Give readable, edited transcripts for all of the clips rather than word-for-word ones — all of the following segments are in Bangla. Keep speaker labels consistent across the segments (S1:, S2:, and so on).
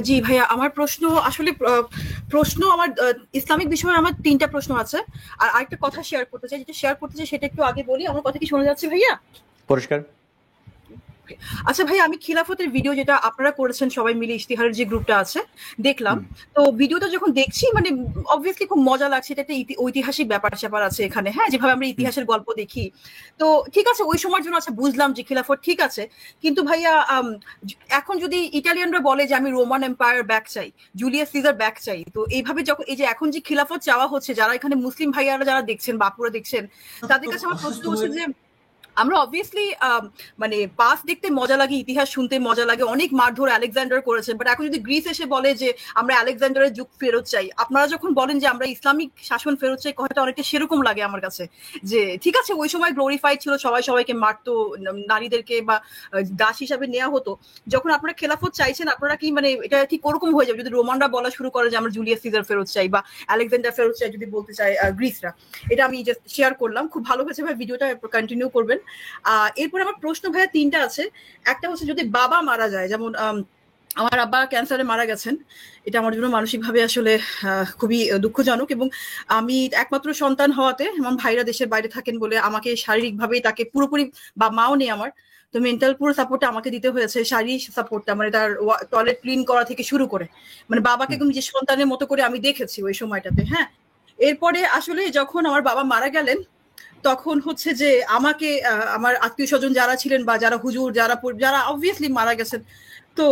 S1: জি ভাইয়া, আমার প্রশ্ন আসলে আমার ইসলামিক বিষয়ে আমার ৩টা প্রশ্ন আছে। আর আরেকটা কথা শেয়ার করতে চাই সেটা একটু আগে বলি। আমার কথা কি শোনা যাচ্ছে ভাইয়া?
S2: পরিষ্কার।
S1: আচ্ছা ভাইয়া, আমি খিলাফতের ভিডিও যেটা আপনারা করেছেন সবাই মিলে, ইশতিহারের যে গ্রুপটা আছে, দেখলাম। তো ভিডিওটা যখন দেখছি মানে অবভিয়াসলি খুব মজা লাগছে। এটা একটা ঐতিহাসিক ব্যাপার-স্যাপার আছে এখানে, হ্যাঁ? যেভাবে আমরা ইতিহাসের গল্প দেখি। তো ঠিক আছে, ওই সময়ের জন্য আচ্ছা বুঝলাম যে খিলাফত ঠিক আছে। কিন্তু ভাইয়া এখন যদি ইটালিয়ানরা বলে যে আমি রোমান এম্পায়ার ব্যাক চাই, জুলিয়াস সিজার ব্যাক চাই, তো এইভাবে যখন এই যে এখন যে খিলাফত চাওয়া হচ্ছে, যারা এখানে মুসলিম ভাইয়ারা যারা দেখছেন, বাপুরা দেখছেন, তাদের কাছে আমার প্রশ্ন হচ্ছে যে আমরা অবভিয়াসলি মানে পাস দেখতে মজা লাগে, ইতিহাস শুনতে মজা লাগে, অনেক মারধর আলেকজান্ডার করেছেন, বাট এখন যদি গ্রিস এসে বলে যে আমরা আলেকজান্ডারের যুগ ফেরত চাই, আপনারা যখন বলেন যে আমরা ইসলামিক শাসন ফেরত চাই, কথাটা অনেকটা সেরকম লাগে আমার কাছে। যে ঠিক আছে, ওই সময় গ্লোরিফাইড ছিল, সবাই সবাইকে মারতো, নারীদেরকে বা দাস হিসাবে নেওয়া হতো। যখন আপনারা খেলাফত চাইছেন, আপনারা কি মানে এটা ঠিক ওরকম হয়ে যাবে যদি রোমানরা বলা শুরু করে যে আমরা জুলিয়াস সিজার ফেরত চাই বা আলেকজান্ডার ফেরত চাই, যদি বলতে চায় গ্রিসরা। এটা আমি জাস্ট শেয়ার করলাম, খুব ভালো হয়েছে ভাই, ভিডিওটা কন্টিনিউ করবেন। এরপর আমার প্রশ্ন ভাইয়া ৩টা আছে। একটা হচ্ছে যদি বাবা মারা যায়, যেমন আমার আব্বা ক্যান্সারে মারা গেছেন, এটা আমার জন্য মানসিকভাবে আসলে খুবই দুঃখজনক। এবং আমি একমাত্র সন্তান হওয়াতে, আমার ভাইরা দেশের বাইরে থাকেন বলে আমাকে শারীরিকভাবেই তাকে পুরোপুরি, বা মাও নেই আমার, তো মেন্টাল পুরো সাপোর্টটা আমাকে দিতে হয়েছে। শারীরিক সাপোর্টটা মানে তার টয়লেট ক্লিন করা থেকে শুরু করে, মানে বাবাকে একদম নিজের সন্তানের মতো করে আমি দেখেছি ওই সময়টাতে, হ্যাঁ। এরপরে আসলে যখন আমার বাবা মারা গেলেন, তখন হচ্ছে যে আমাকে আমার আত্মীয় স্বজন যারা ছিলেন বা যারা হুজুর, যারা অবভিয়াসলি মারা গেছেন, তো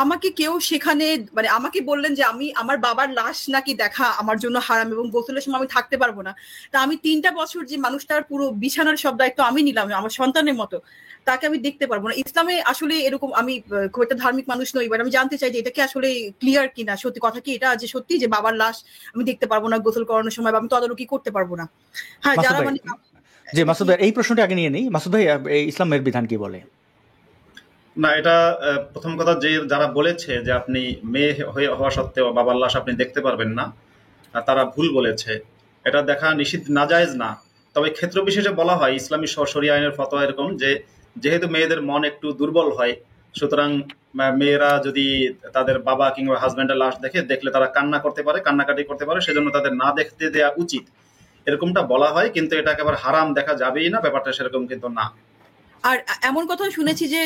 S1: আমাকে কেউ সেখানে মানে আমাকে বললেন যে আমি আমার বাবার লাশ নাকি দেখা আমার জন্য হারাম, এবং গোসলের সময় আমি থাকতে পারবো না। তা আমি ৩টা বছর যে মানুষটার পুরো বিছানার সব দায়িত্ব আমি নিলাম আমার সন্তানের মতো, তাকে আমি দেখতে পারবো না। ইসলামে আসলে এরকম, আমি খুব একটা ধার্মিক মানুষ নই, এবার আমি জানতে চাই যে এটা কি আসলে ক্লিয়ার কিনা, সত্যি কথা কি এটা, যে সত্যি যে বাবার লাশ আমি দেখতে পারবো না গোসল করানোর সময়, বা আমি তদারকি করতে পারবো না? হ্যাঁ,
S2: মাসুদ
S1: যারা
S2: ভাই,
S1: মানে
S2: জি মাসুদ ভাই, এই প্রশ্নটা আগে নিয়ে নেই। মাসুদ ভাই, এই ইসলামের বিধান কি বলে?
S3: না, এটা প্রথম কথা, যে যারা বলেছে যে আপনি মেয়ে হওয়া সত্ত্বেও বাবার লাশ আপনি দেখতে পারবেন না, তারা ভুল বলেছে। এটা দেখা নিষিদ্ধ, নাজায়েজ না। তবে ক্ষেত্র বিশেষে বলা হয়, ইসলামী শরিয়া আইনের ফতোয়া এরকম যে যেহেতু মেয়েদের মন একটু দুর্বল হয়, সুতরাং মেয়েরা যদি তাদের বাবা কিংবা হাজবেন্ডের লাশ দেখলে তারা কান্নাকাটি করতে পারে, সেজন্য তাদের না দেখতে দেওয়া উচিত, এরকমটা বলা হয়। কিন্তু এটা একেবারে হারাম দেখা যাবেই না, ব্যাপারটা সেরকম কিন্তু না।
S1: আর এমন কথা শুনেছি যে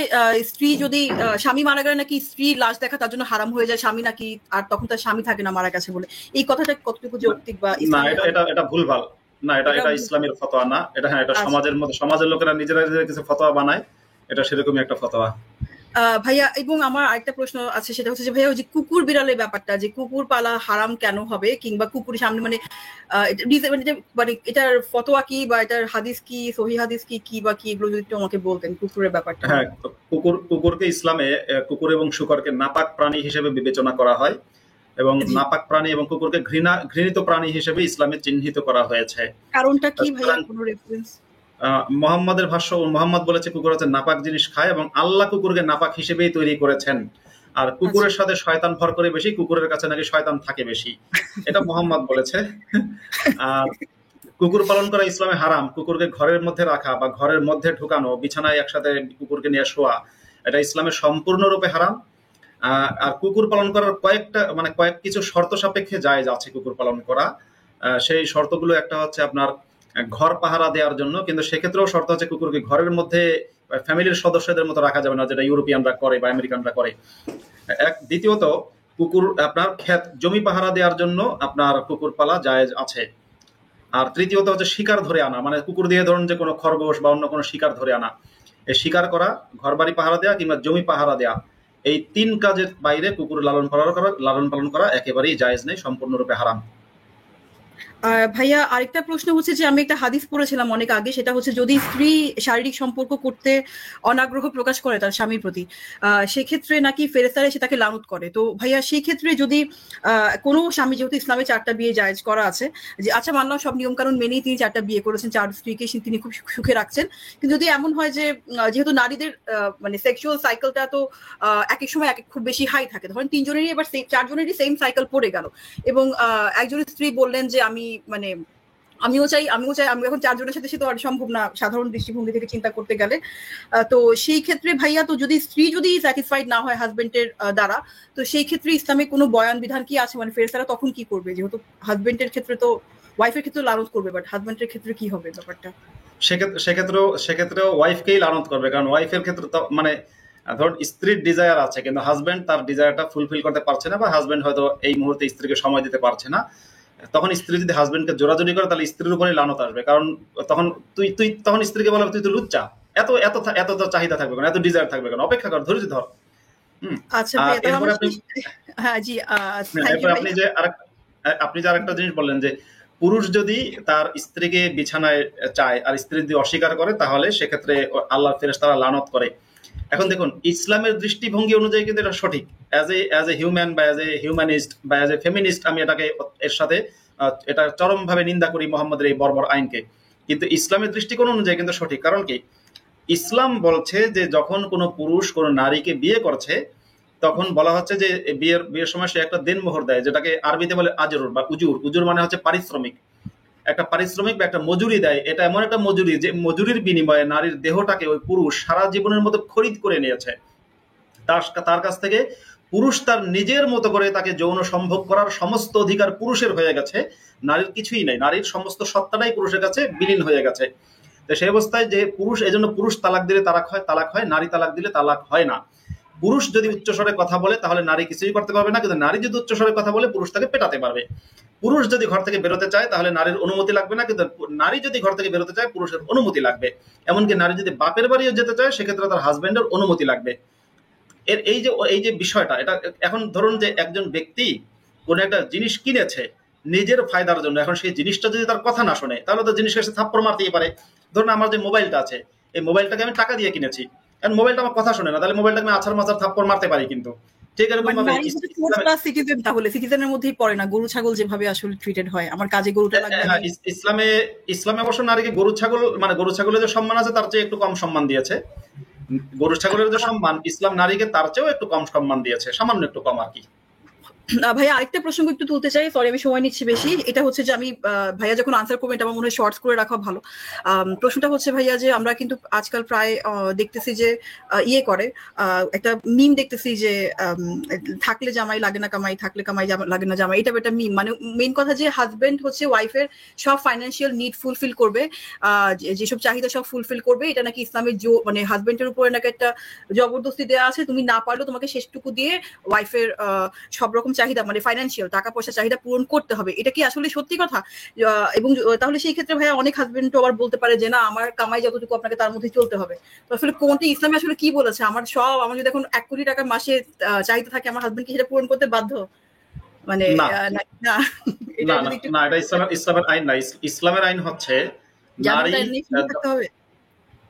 S1: স্ত্রী যদি স্বামী মারা গেলে নাকি স্ত্রী লাশ দেখা তার জন্য হারাম হয়ে যায়, স্বামী নাকি আর তখন তার স্বামী থাকে না মারা গেছে বলে। এই কথাটা কতটুকু যৌক্তিক বা
S3: না,
S1: ইসলামে?
S3: এটা ভুলভাল। না, এটা ইসলামের ফতোয়া না। এটা, হ্যাঁ, এটা
S1: আচ্ছা
S3: সমাজের মধ্যে, সমাজের লোকেরা নিজেরা নিজেরা কিছু ফতোয়া বানায়। এটা সেরকমই একটা ফতোয়া।
S1: ভাইয়া, এবং আমার আরেকটা প্রশ্ন আছে, সেটা হচ্ছে যে ভাইয়া ওই যে কুকুর বিড়ালের ব্যাপারটা, যে কুকুর পালা হারাম কেন হবে, কিংবা কুকুরের সামনে মানে মানে এটার ফতোয়া কি, বা এটার হাদিস কি, সহি হাদিস কি, কি বা কি, এগুলো যদি একটু আমাকে বলতেন কুকুরের ব্যাপারটা।
S3: হ্যাঁ, কুকুরকে ইসলামে কুকুর এবং শূকরকে নাপাক প্রাণী হিসেবে বিবেচনা করা হয়, এবং
S1: জি,
S3: নাপাক প্রাণী এবং কুকুরকে ঘৃণিত প্রাণী হিসেবে ইসলামে চিহ্নিত করা হয়েছে।
S1: কারণটা কি ভাইয়া,
S3: সুতরাং
S1: কোনো রেফারেন্স?
S3: মোহাম্মদের ভাষ্য, মোহাম্মদ বলেছে কুকুর হচ্ছে নাপাক জিনিস খায়, এবং আল্লাহ কুকুরকে নাপাক হিসেবেই তৈরি করেছেন। আর
S1: আচ্ছা
S3: কুকুরের সাথে শয়তান ভর করে বেশি, কুকুরের কাছে নাকি শয়তান থাকে বেশি, এটা মোহাম্মদ বলেছে। আর কুকুর পালন করা ইসলামে হারাম। কুকুরকে ঘরের মধ্যে রাখা বা ঘরের মধ্যে ঢুকানো, বিছানায় একসাথে কুকুরকে নিয়ে শোয়া, এটা ইসলামে সম্পূর্ণরূপে হারাম। আর কুকুর পালন করার কয়েক কিছু শর্ত সাপেক্ষে জায়েজ আছে কুকুর পালন করা। সেই শর্তগুলো একটা হচ্ছে আপনার ঘর পাহারা দেওয়ার জন্য, কিন্তু সেক্ষেত্রেও শর্ত হচ্ছে কুকুরকে ঘরের মধ্যে ফ্যামিলির সদস্যদের মতো রাখা যাবে না, যেটা ইউরোপিয়ানরা করে বা আমেরিকানরা করে। দ্বিতীয়ত, কুকুর আপনার জমি পাহারা দেওয়ার জন্য আপনার কুকুর পালা জায়েজ আছে। আর তৃতীয়ত হচ্ছে শিকার ধরে আনা, মানে কুকুর দিয়ে ধরুন যে কোনো খরগোশ বা অন্য কোনো শিকার ধরে আনা, এই শিকার করা, ঘরবাড়ি পাহারা দেওয়া কিংবা জমি পাহারা দেওয়া, এই 3 কাজের বাইরে কুকুর লালন পালন করা একেবারেই জায়েজ নেই, সম্পূর্ণরূপে হারাম।
S1: ভাইয়া, আরেকটা প্রশ্ন হচ্ছে যে আমি একটা হাদিস পড়েছিলাম অনেক আগে, সেটা হচ্ছে যদি স্ত্রী শারীরিক সম্পর্ক করতে অনাগ্রহ প্রকাশ করে তার স্বামীর প্রতি, সেক্ষেত্রে নাকি ফেরেশতারা এসে তাকে লানত করে। তো ভাইয়া, সেই ক্ষেত্রে যদি কোনো স্বামী, যেহেতু ইসলামে 4টা বিয়ে জায়েজ করা আছে, যে আচ্ছা মানলাম সব নিয়ম কানুন মেনেই তিনি 4টা বিয়ে করেছেন, 4 স্ত্রীকে তিনি খুব সুখে রাখছেন, কিন্তু যদি এমন হয় যে যেহেতু নারীদের মানে সেক্সুয়াল সাইকেলটা তো এক এক সময় খুব বেশি হাই থাকে, ধরেন 3 জনেরই এবার 4 জনেরই সেম সাইকেল পড়ে গেল, এবং একজন স্ত্রী বললেন যে আমি মানে আমিও চাই, আমি এখন 4 জনের সাথে তো আর সম্ভব না সাধারণ দৃষ্টিভঙ্গি থেকে চিন্তা করতে গেলে। তো সেই ক্ষেত্রে ভাইয়া, তো যদি স্ত্রী যদি স্যাটিসফাইড না হয় হাজবেন্ডের দ্বারা, তো সেই ক্ষেত্রে ইসলামে কোনো বয়ান বিধান কি আছে? মানে ফেরেশতারা তখন কি করবে? যেহেতু হাজবেন্ডের ক্ষেত্রে তো ওয়াইফের ক্ষেত্রে লানত করবে, বাট হাজবেন্ডের ক্ষেত্রে কি হবে ব্যাপারটা?
S3: সেক্ষেত্রেও ওয়াইফকেই লানত করবে, কারণ ওয়াইফের ক্ষেত্রে তো মানে ধরুন স্ত্রীর ডিজায়ার আছে কিন্তু হাজবেন্ড তার ডিজায়ারটা ফুলফিল করতে পারছে না, বা হাজবেন্ড হয়তো এই মুহূর্তে স্ত্রীকে সময় দিতে পারছে না, তখন স্ত্রী যদি হাজবেন্ডকে জোরাজোরি করে তাহলে স্ত্রীর উপরেই লানত আসবে। কারণ তখন তুই তখন স্ত্রীকে বলবে তুই তো লুচ্চা, এত এত এত তো চাহিদা থাকবে কেন, এত ডিজায়ার থাকবে কেন, অপেক্ষা কর, ধৈর্য ধর।
S1: আচ্ছা
S3: আর
S1: ভাইয়া, তাহলে
S3: এরপরে আপনি
S1: হ্যাঁ জি, থ্যাংক ইউ
S3: এরপর
S1: ভাইয়া।
S3: আপনি যে আরেকটা জিনিস বললেন যে পুরুষ যদি তার স্ত্রীকে বিছানায় চায় আর স্ত্রী যদি অস্বীকার করে তাহলে সেক্ষেত্রে আল্লাহ ফেরেশতারা লানত করে। এখন দেখুন ইসলামের দৃষ্টিভঙ্গি অনুযায়ী কিন্তু এটা সঠিক। অ্যাজ এ হিউম্যান বা অ্যাজ এ হিউম্যানিস্ট বা অ্যাজ এ ফেমিনিস্ট আমি এটাকে এর সাথে এটা চরমভাবে নিন্দা করি মোহাম্মদের এই বর্বর আইনকে। কিন্তু ইসলামের দৃষ্টিকোণ অনুযায়ী কিন্তু সঠিক, কারণ কি ইসলাম বলছে যে যখন কোনো পুরুষ কোনো নারীকে বিয়ে করছে তখন বলা হচ্ছে যে বিয়ের সময় সে একটা দেনমোহর দেয়, যেটাকে আরবিতে বলে আজর বা উজুর। উজুর মানে হচ্ছে পারিশ্রমিক, একটা পারিশ্রমিক বা একটা মজুরি দেয়। এটা এমন একটা মজুরি যে মজুরির বিনিময়ে নারীর দেহটাকে ওই পুরুষ সারা জীবনের মতো খরিদ করে নিয়েছে। তার কাছ থেকে পুরুষ তার নিজের মতো করে তাকে যৌন সম্ভোগ করার সমস্ত অধিকার পুরুষের হয়ে গেছে, নারীর কিছুই নাই, নারীর সমস্ত সত্তাটাই পুরুষের কাছে বিলীন হয়ে গেছে। তো সেই অবস্থায় যে পুরুষ, এজন্য পুরুষ তালাক দিলে তালাক হয়, নারী তালাক দিলে তালাক হয় না। পুরুষ যদি উচ্চস্বরে কথা বলে তাহলে নারী কিছুই করতে পারবে না, কিন্তু নারী যদি উচ্চস্বরে কথা বলে পুরুষ তাকে পেটাতে পারবে। পুরুষ যদি ঘর থেকে বেরোতে চায় তাহলে নারীর অনুমতি লাগবে না, কিন্তু নারী যদি ঘর থেকে বেরোতে চায় পুরুষের অনুমতি লাগবে। এমনকি নারী যদি বাপের বাড়িও যেতে চায় সেক্ষেত্রে তার হাজবেন্ডের অনুমতি লাগবে। এই যে বিষয়টা, এটা এখন ধরুন যে একজন ব্যক্তি কোন একটা জিনিস কিনেছে নিজের ফায়দার জন্য, এখন সেই জিনিসটা যদি তার কথা না শোনে তাহলে তো জিনিসটা সে থাপ্পড় মারতেই পারে। ধরুন আমার যে মোবাইলটা আছে, এই মোবাইলটাকে আমি টাকা দিয়ে কিনেছি, কারণ মোবাইলটা আমার কথা শোনে না, তাহলে মোবাইলটাকে আমি আছাড় মাছাড় থাপ্পড় মারতে পারি। কিন্তু ঠিক এরকম
S1: মানে
S3: ভাবে
S1: নারী যদি ফোর্থ ক্লাস সিটিজেন, তাহলে সিটিজেনের মধ্যেই পড়ে না, গরু ছাগল যেভাবে আসলে ট্রিটেড হয়, আমার কাজে গরুটা লাগবে
S3: হ্যাঁ,
S1: আমি।
S3: ইসলামে অবশ্য নারীকে গরু ছাগল মানে গরু ছাগলের যে সম্মান আছে তার চেয়ে একটু কম সম্মান দিয়েছে। গরু ছাগলের যে সম্মান, ইসলাম নারীকে তার চেয়েও একটু কম সম্মান দিয়েছে, সামান্য একটু কম আর কি।
S1: ভাইয়া আরেকটা প্রসঙ্গ একটু তুলতে চাই, সরি আমি সময় নিচ্ছি বেশি। এটা হচ্ছে যে আমি ভাইয়া যখন আনসার করবেন এটা আমার মনে হয় শর্টস করে রাখা ভালো। প্রশ্নটা হচ্ছে ভাইয়া যে আমরা কিন্তু আজকাল প্রায় দেখতেছি যে ইয়ে করে, একটা মিম দেখতেছি যে থাকলে জামাই লাগে না কামাই, থাকলে কামাই লাগে না জামাই, এটা একটা মিম। মানে মেইন কথা যে হাজবেন্ড হচ্ছে ওয়াইফের সব ফাইন্যান্সিয়াল নিড ফুলফিল করবে, যেসব চাহিদা সব ফুলফিল করবে, এটা নাকি ইসলামের মানে হাজবেন্ডের উপরে নাকি একটা জবরদস্তি দেওয়া আছে, তুমি না পারলেও তোমাকে শেষটুকু দিয়ে ওয়াইফের সব রকম চাহিদা মানে ফাইন্যান্সিয়াল টাকা পয়সা চাহিদা পূরণ করতে হবে। এটা কি আসলে সত্যি কথা? এবং তাহলে সেই ক্ষেত্রে ভাইয়া অনেক হাজবেন্ড তো আবার বলতে পারে যে না, আমার কামাই যতটুকু আপনাকে তার মধ্যে চলতে হবে। তো আসলে কোনটি ইসলামে আসলে কি বলেছে? আমার যদি এখন 1 কোটি টাকা মাসে চাহিদা থাকে, আমার হাজবেন্ড কি সেটা পূরণ করতে বাধ্য? মানে
S3: না
S1: না, এটা
S3: না
S1: যদি একটু
S3: না, এটা ইসলামের আইন না। ইসলামের আইন হচ্ছে নারী,
S1: জামিনটা নিয়ে থাকতে হবে।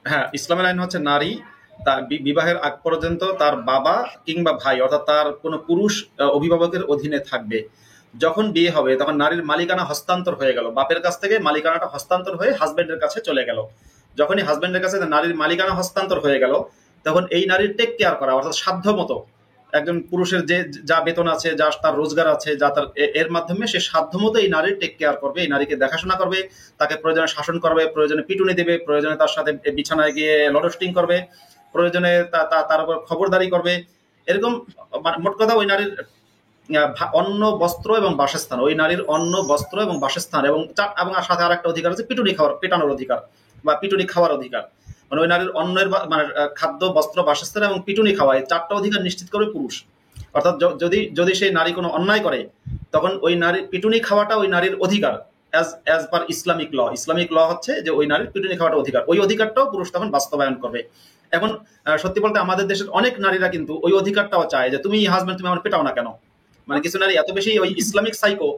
S3: হ্যাঁ ইসলামের আইন হচ্ছে নারী তার বিবাহের আগ পর্যন্ত তার বাবা কিংবা ভাই অর্থাৎ তার কোনো পুরুষ অভিভাবকের অধীনে থাকবে। যখন বিয়ে হবে তখন নারীর মালিকানা হস্তান্তর হয়ে গেল, বাপের কাছ থেকে মালিকানাটা হস্তান্তর হয়ে হাজবেন্ডের কাছে চলে গেল। যখনই হাজবেন্ডের কাছে নারীর মালিকানা হস্তান্তর হয়ে গেল তখন এই নারীর টেক কেয়ার করা, অর্থাৎ সাধ্য মতো একজন পুরুষের যে যা বেতন আছে, যা তার রোজগার আছে, যা তার এর মাধ্যমে সে সাধ্যমতো এই নারীর টেক কেয়ার করবে, এই নারীকে দেখাশোনা করবে, তাকে প্রয়োজনে শাসন করবে, প্রয়োজনে পিটুনি দেবে, প্রয়োজনে তার সাথে বিছানায় গিয়ে লডস্টিং করবে, প্রয়োজনে তার উপর খবরদারি করবে। এরকম মোট কথা ওই নারীর অন্ন বস্ত্র এবং বাসস্থান, ওই নারীর অন্ন বস্ত্র এবং বাসস্থান এবং সাথে আর একটা অধিকার আছে পিটুনি খাওয়ার, পেটানোর অধিকার বা পিটুনি খাওয়ার অধিকার। মানে ওই নারীর অন্নের মানে খাদ্য বস্ত্র বাসস্থান এবং পিটুনি খাওয়া, এই 4টা অধিকার নিশ্চিত করবে পুরুষ। অর্থাৎ যদি সেই নারী কোনো অন্যায় করে তখন ওই নারীর পিটুনি খাওয়াটা ওই নারীর অধিকার as per Islamic law. Islamic law হচ্ছে যে ওই নারীর পিটুনি খাওয়াটা অধিকার, ওই অধিকারটাও পুরুষ তখন বাস্তবায়ন করবে। এখন সত্যি বলতে আমাদের দেশের অনেক নারীরা কিন্তু ওই অধিকারটাও চায় যে তুমি হাজবেন্ড তুমি আমার পেটাও না কেন। মানে কিছু নারী এত বেশি ওই ইসলামিক সাইকো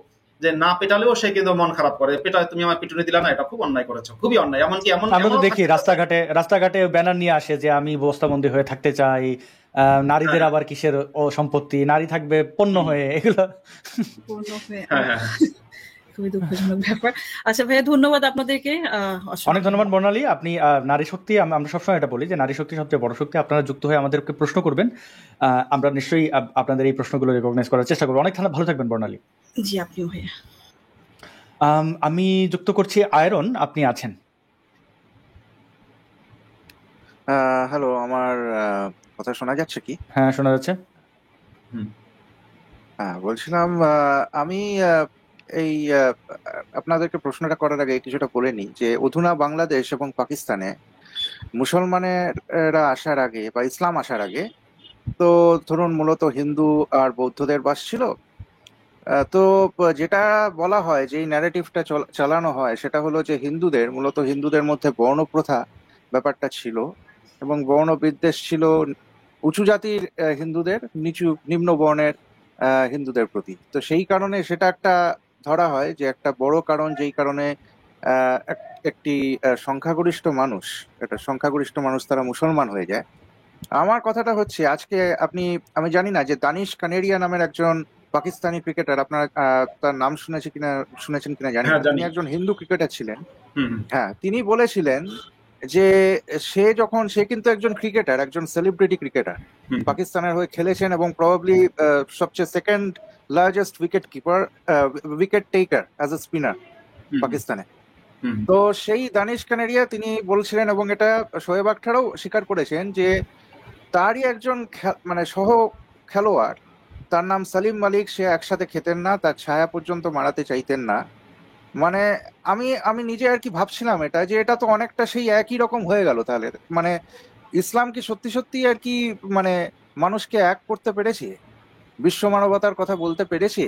S3: যে না পেটালেও সে কিন্তু মন খারাপ করে, পেটায় তুমি আমার পিটুনি দিলা না, এটা খুব অন্যায় করেছো, খুবই অন্যায়। এমনকি
S2: আমরা তো দেখি রাস্তাঘাটে ব্যানার নিয়ে আসে যে আমি বস্তাবন্দি হয়ে থাকতে চাই, নারীদের আবার কিসের সম্পত্তি, নারী থাকবে পণ্য হয়ে, এগুলো
S1: খুবই দুঃখজনক ব্যাপার। আচ্ছা ভাইয়া ধন্যবাদ আপনাদেরকে,
S2: অনেক ধন্যবাদ বর্ণালী। আপনি নারী শক্তি, আমরা সবসময় এটা বলি যে নারী শক্তি সবচেয়ে বড় শক্তি। আপনারা যুক্ত হয়ে আমাদেরকে প্রশ্ন করবেন, আমরা নিশ্চয়ই আপনাদের এই প্রশ্নগুলো রেকগনাইজ করার চেষ্টা করবো। অনেক ভালো থাকবেন বর্ণালী।
S1: জি আপনিও ভাইয়া।
S2: আমি যুক্ত করছি আয়রন, আপনি আছেন।
S4: হ্যালো, আমার কথা শোনা যাচ্ছে কি?
S2: হ্যাঁ, শোনা যাচ্ছে।
S3: হুম।
S4: হ্যাঁ, বলছিলাম আমি এই আপনাদেরকে প্রশ্নটা করার আগে কিছুটা বলে নিই যে অধুনা বাংলাদেশ এবং পাকিস্তানে মুসলমানেরা আসার আগে বা ইসলাম আসার আগে তো ধরুন মূলত হিন্দু আর বৌদ্ধদের বাস ছিল। তো যেটা বলা হয়, যে ন্যারেটিভটা চালানো হয় সেটা হলো যে মূলত হিন্দুদের মধ্যে বর্ণ প্রথা ব্যাপারটা ছিল, এবং বর্ণ বিদ্বেষ ছিল উঁচু জাতির হিন্দুদের নিম্ন বর্ণের হিন্দুদের প্রতি। তো সেই কারণে সেটা একটা ধরা হয় যে একটা বড় কারণ, যেই কারণে একটি সংখ্যাগরিষ্ঠ মানুষ তারা মুসলমান হয়ে যায়। আমার কথাটা হচ্ছে, আজকে আমি জানি না যে দানিশ কানেরিয়া নামের একজন পাকিস্তানি ক্রিকেটার, আপনার তার নাম শুনেছেন কিনা জানি
S3: হ্যাঁ,
S4: না,
S3: জানি।
S4: তিনি একজন হিন্দু ক্রিকেটার ছিলেন।
S3: হুম, হুম,
S4: হ্যাঁ, তিনি বলেছিলেন যে সে কিন্তু একজন ক্রিকেটার, একজন সেলিব্রিটি ক্রিকেটার,
S3: হুম,
S4: পাকিস্তানের হয়ে খেলেছেন এবং প্রবাবলি সবচেয়ে second largest wicket taker as a spinner
S3: hmm,
S4: পাকিস্তানে।
S3: হুম,
S4: তো সেই দানিশ কানেরিয়া তিনি বলছিলেন, এবং এটা শোয়েব আখতারও স্বীকার করেছেন, যে তারই একজন মানে সহ খেলোয়াড়, তার নাম সালিম মালিক, সে একসাথে খেতেন না, তার ছায়া পর্যন্ত মারাতে চাইতেন না। মানে আমি নিজে আর কি ভাবছিলাম এটা, যে এটা তো অনেকটা সেই একই রকম হয়ে গেল তাহলে। মানে ইসলাম কি সত্যি সত্যি আর কি মানে মানুষকে এক করতে পেরেছে, বিশ্ব মানবতার কথা বলতে পেরেছে?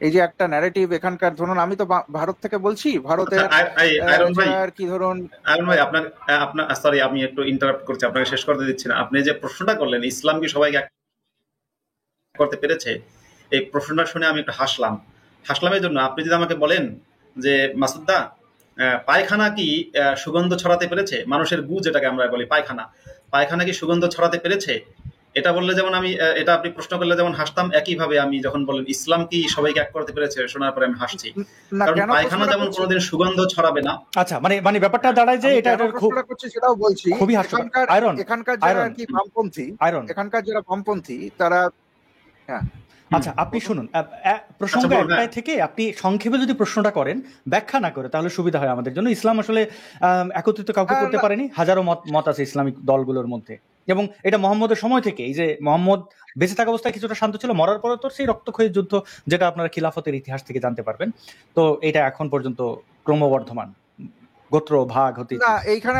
S4: এই যে একটা ন্যারেটিভ এখানকার, ধরুন আমি তো ভারত থেকে বলছি,
S3: আচ্ছা,
S4: ভারতের
S3: আয়রন ভাই,
S4: যারা আর কি ধরুন।
S3: আপনার আপনার সরি, আমি একটু ইন্টারাপ্ট করছি, আপনাকে শেষ করতে দিচ্ছি না। আপনি যে প্রশ্নটা করলেন, ইসলাম কি সবাইকে এক করতে পেরেছে, এই প্রশ্নটা শুনে আমি একটু হাসলাম এই জন্য, আপনি যদি আমাকে বলেন যে মাসুদ্দা, পায়খানা কি সুগন্ধ ছড়াতে পেরেছে, মানুষের গু যেটাকে আমরা বলি পায়খানা কি সুগন্ধ ছড়াতে পেরেছে, এটা বললে যেমন আমি এটা আপনি প্রশ্ন করলে যেমন হাসতাম, একইভাবে আমি যখন বলেন ইসলাম কি সবাইকে এক করতে পেরেছে, শোনার পরে আমি হাসছি।
S4: না,
S3: কারণ
S4: কেন
S3: পায়খানা
S4: প্রশ্নটা
S3: যেমন
S4: করছি?
S3: কোনোদিন সুগন্ধ ছড়াবে না।
S2: আচ্ছা, মানে মানে ব্যাপারটা দাঁড়ায় যে
S4: আমি
S2: এটা
S4: কেন
S2: এটা খুব
S4: প্রশ্নটা করছি সেটাও বলছি।
S2: খুবই হাস্যকর। আয়রন,
S4: এখানকার যারা
S2: আয়রন,
S4: আর কি বামপন্থী,
S2: আয়রন।
S4: তারা, হ্যাঁ,
S2: আচ্ছা, আপনি
S4: বলুন।
S2: শুনুন, প্রসঙ্গ
S3: আচ্ছা, বলুন। হ্যাঁ,
S2: একটাই থেকে আপনি সংক্ষেপে যদি প্রশ্নটা করেন, ব্যাখ্যা না করে, তাহলে সুবিধা হয় আমাদের জন্য। ইসলাম আসলে একত্রিত কাউকে করতে
S4: না,
S2: পারেনি, হাজারো মত আছে ইসলামিক দলগুলোর মধ্যে, এবং এটা মোহাম্মদের সময় থেকে, এই যে মোহাম্মদ বেঁচে থাকা অবস্থায় কিছুটা শান্ত ছিল, মরার পরে তো সেই রক্তক্ষয়ী যুদ্ধ, যেটা আপনারা খিলাফতের ইতিহাস থেকে জানতে পারবেন। তো এটা এখন পর্যন্ত ক্রমবর্ধমান, গোত্র ভাগ হতে।
S4: না, এইখানে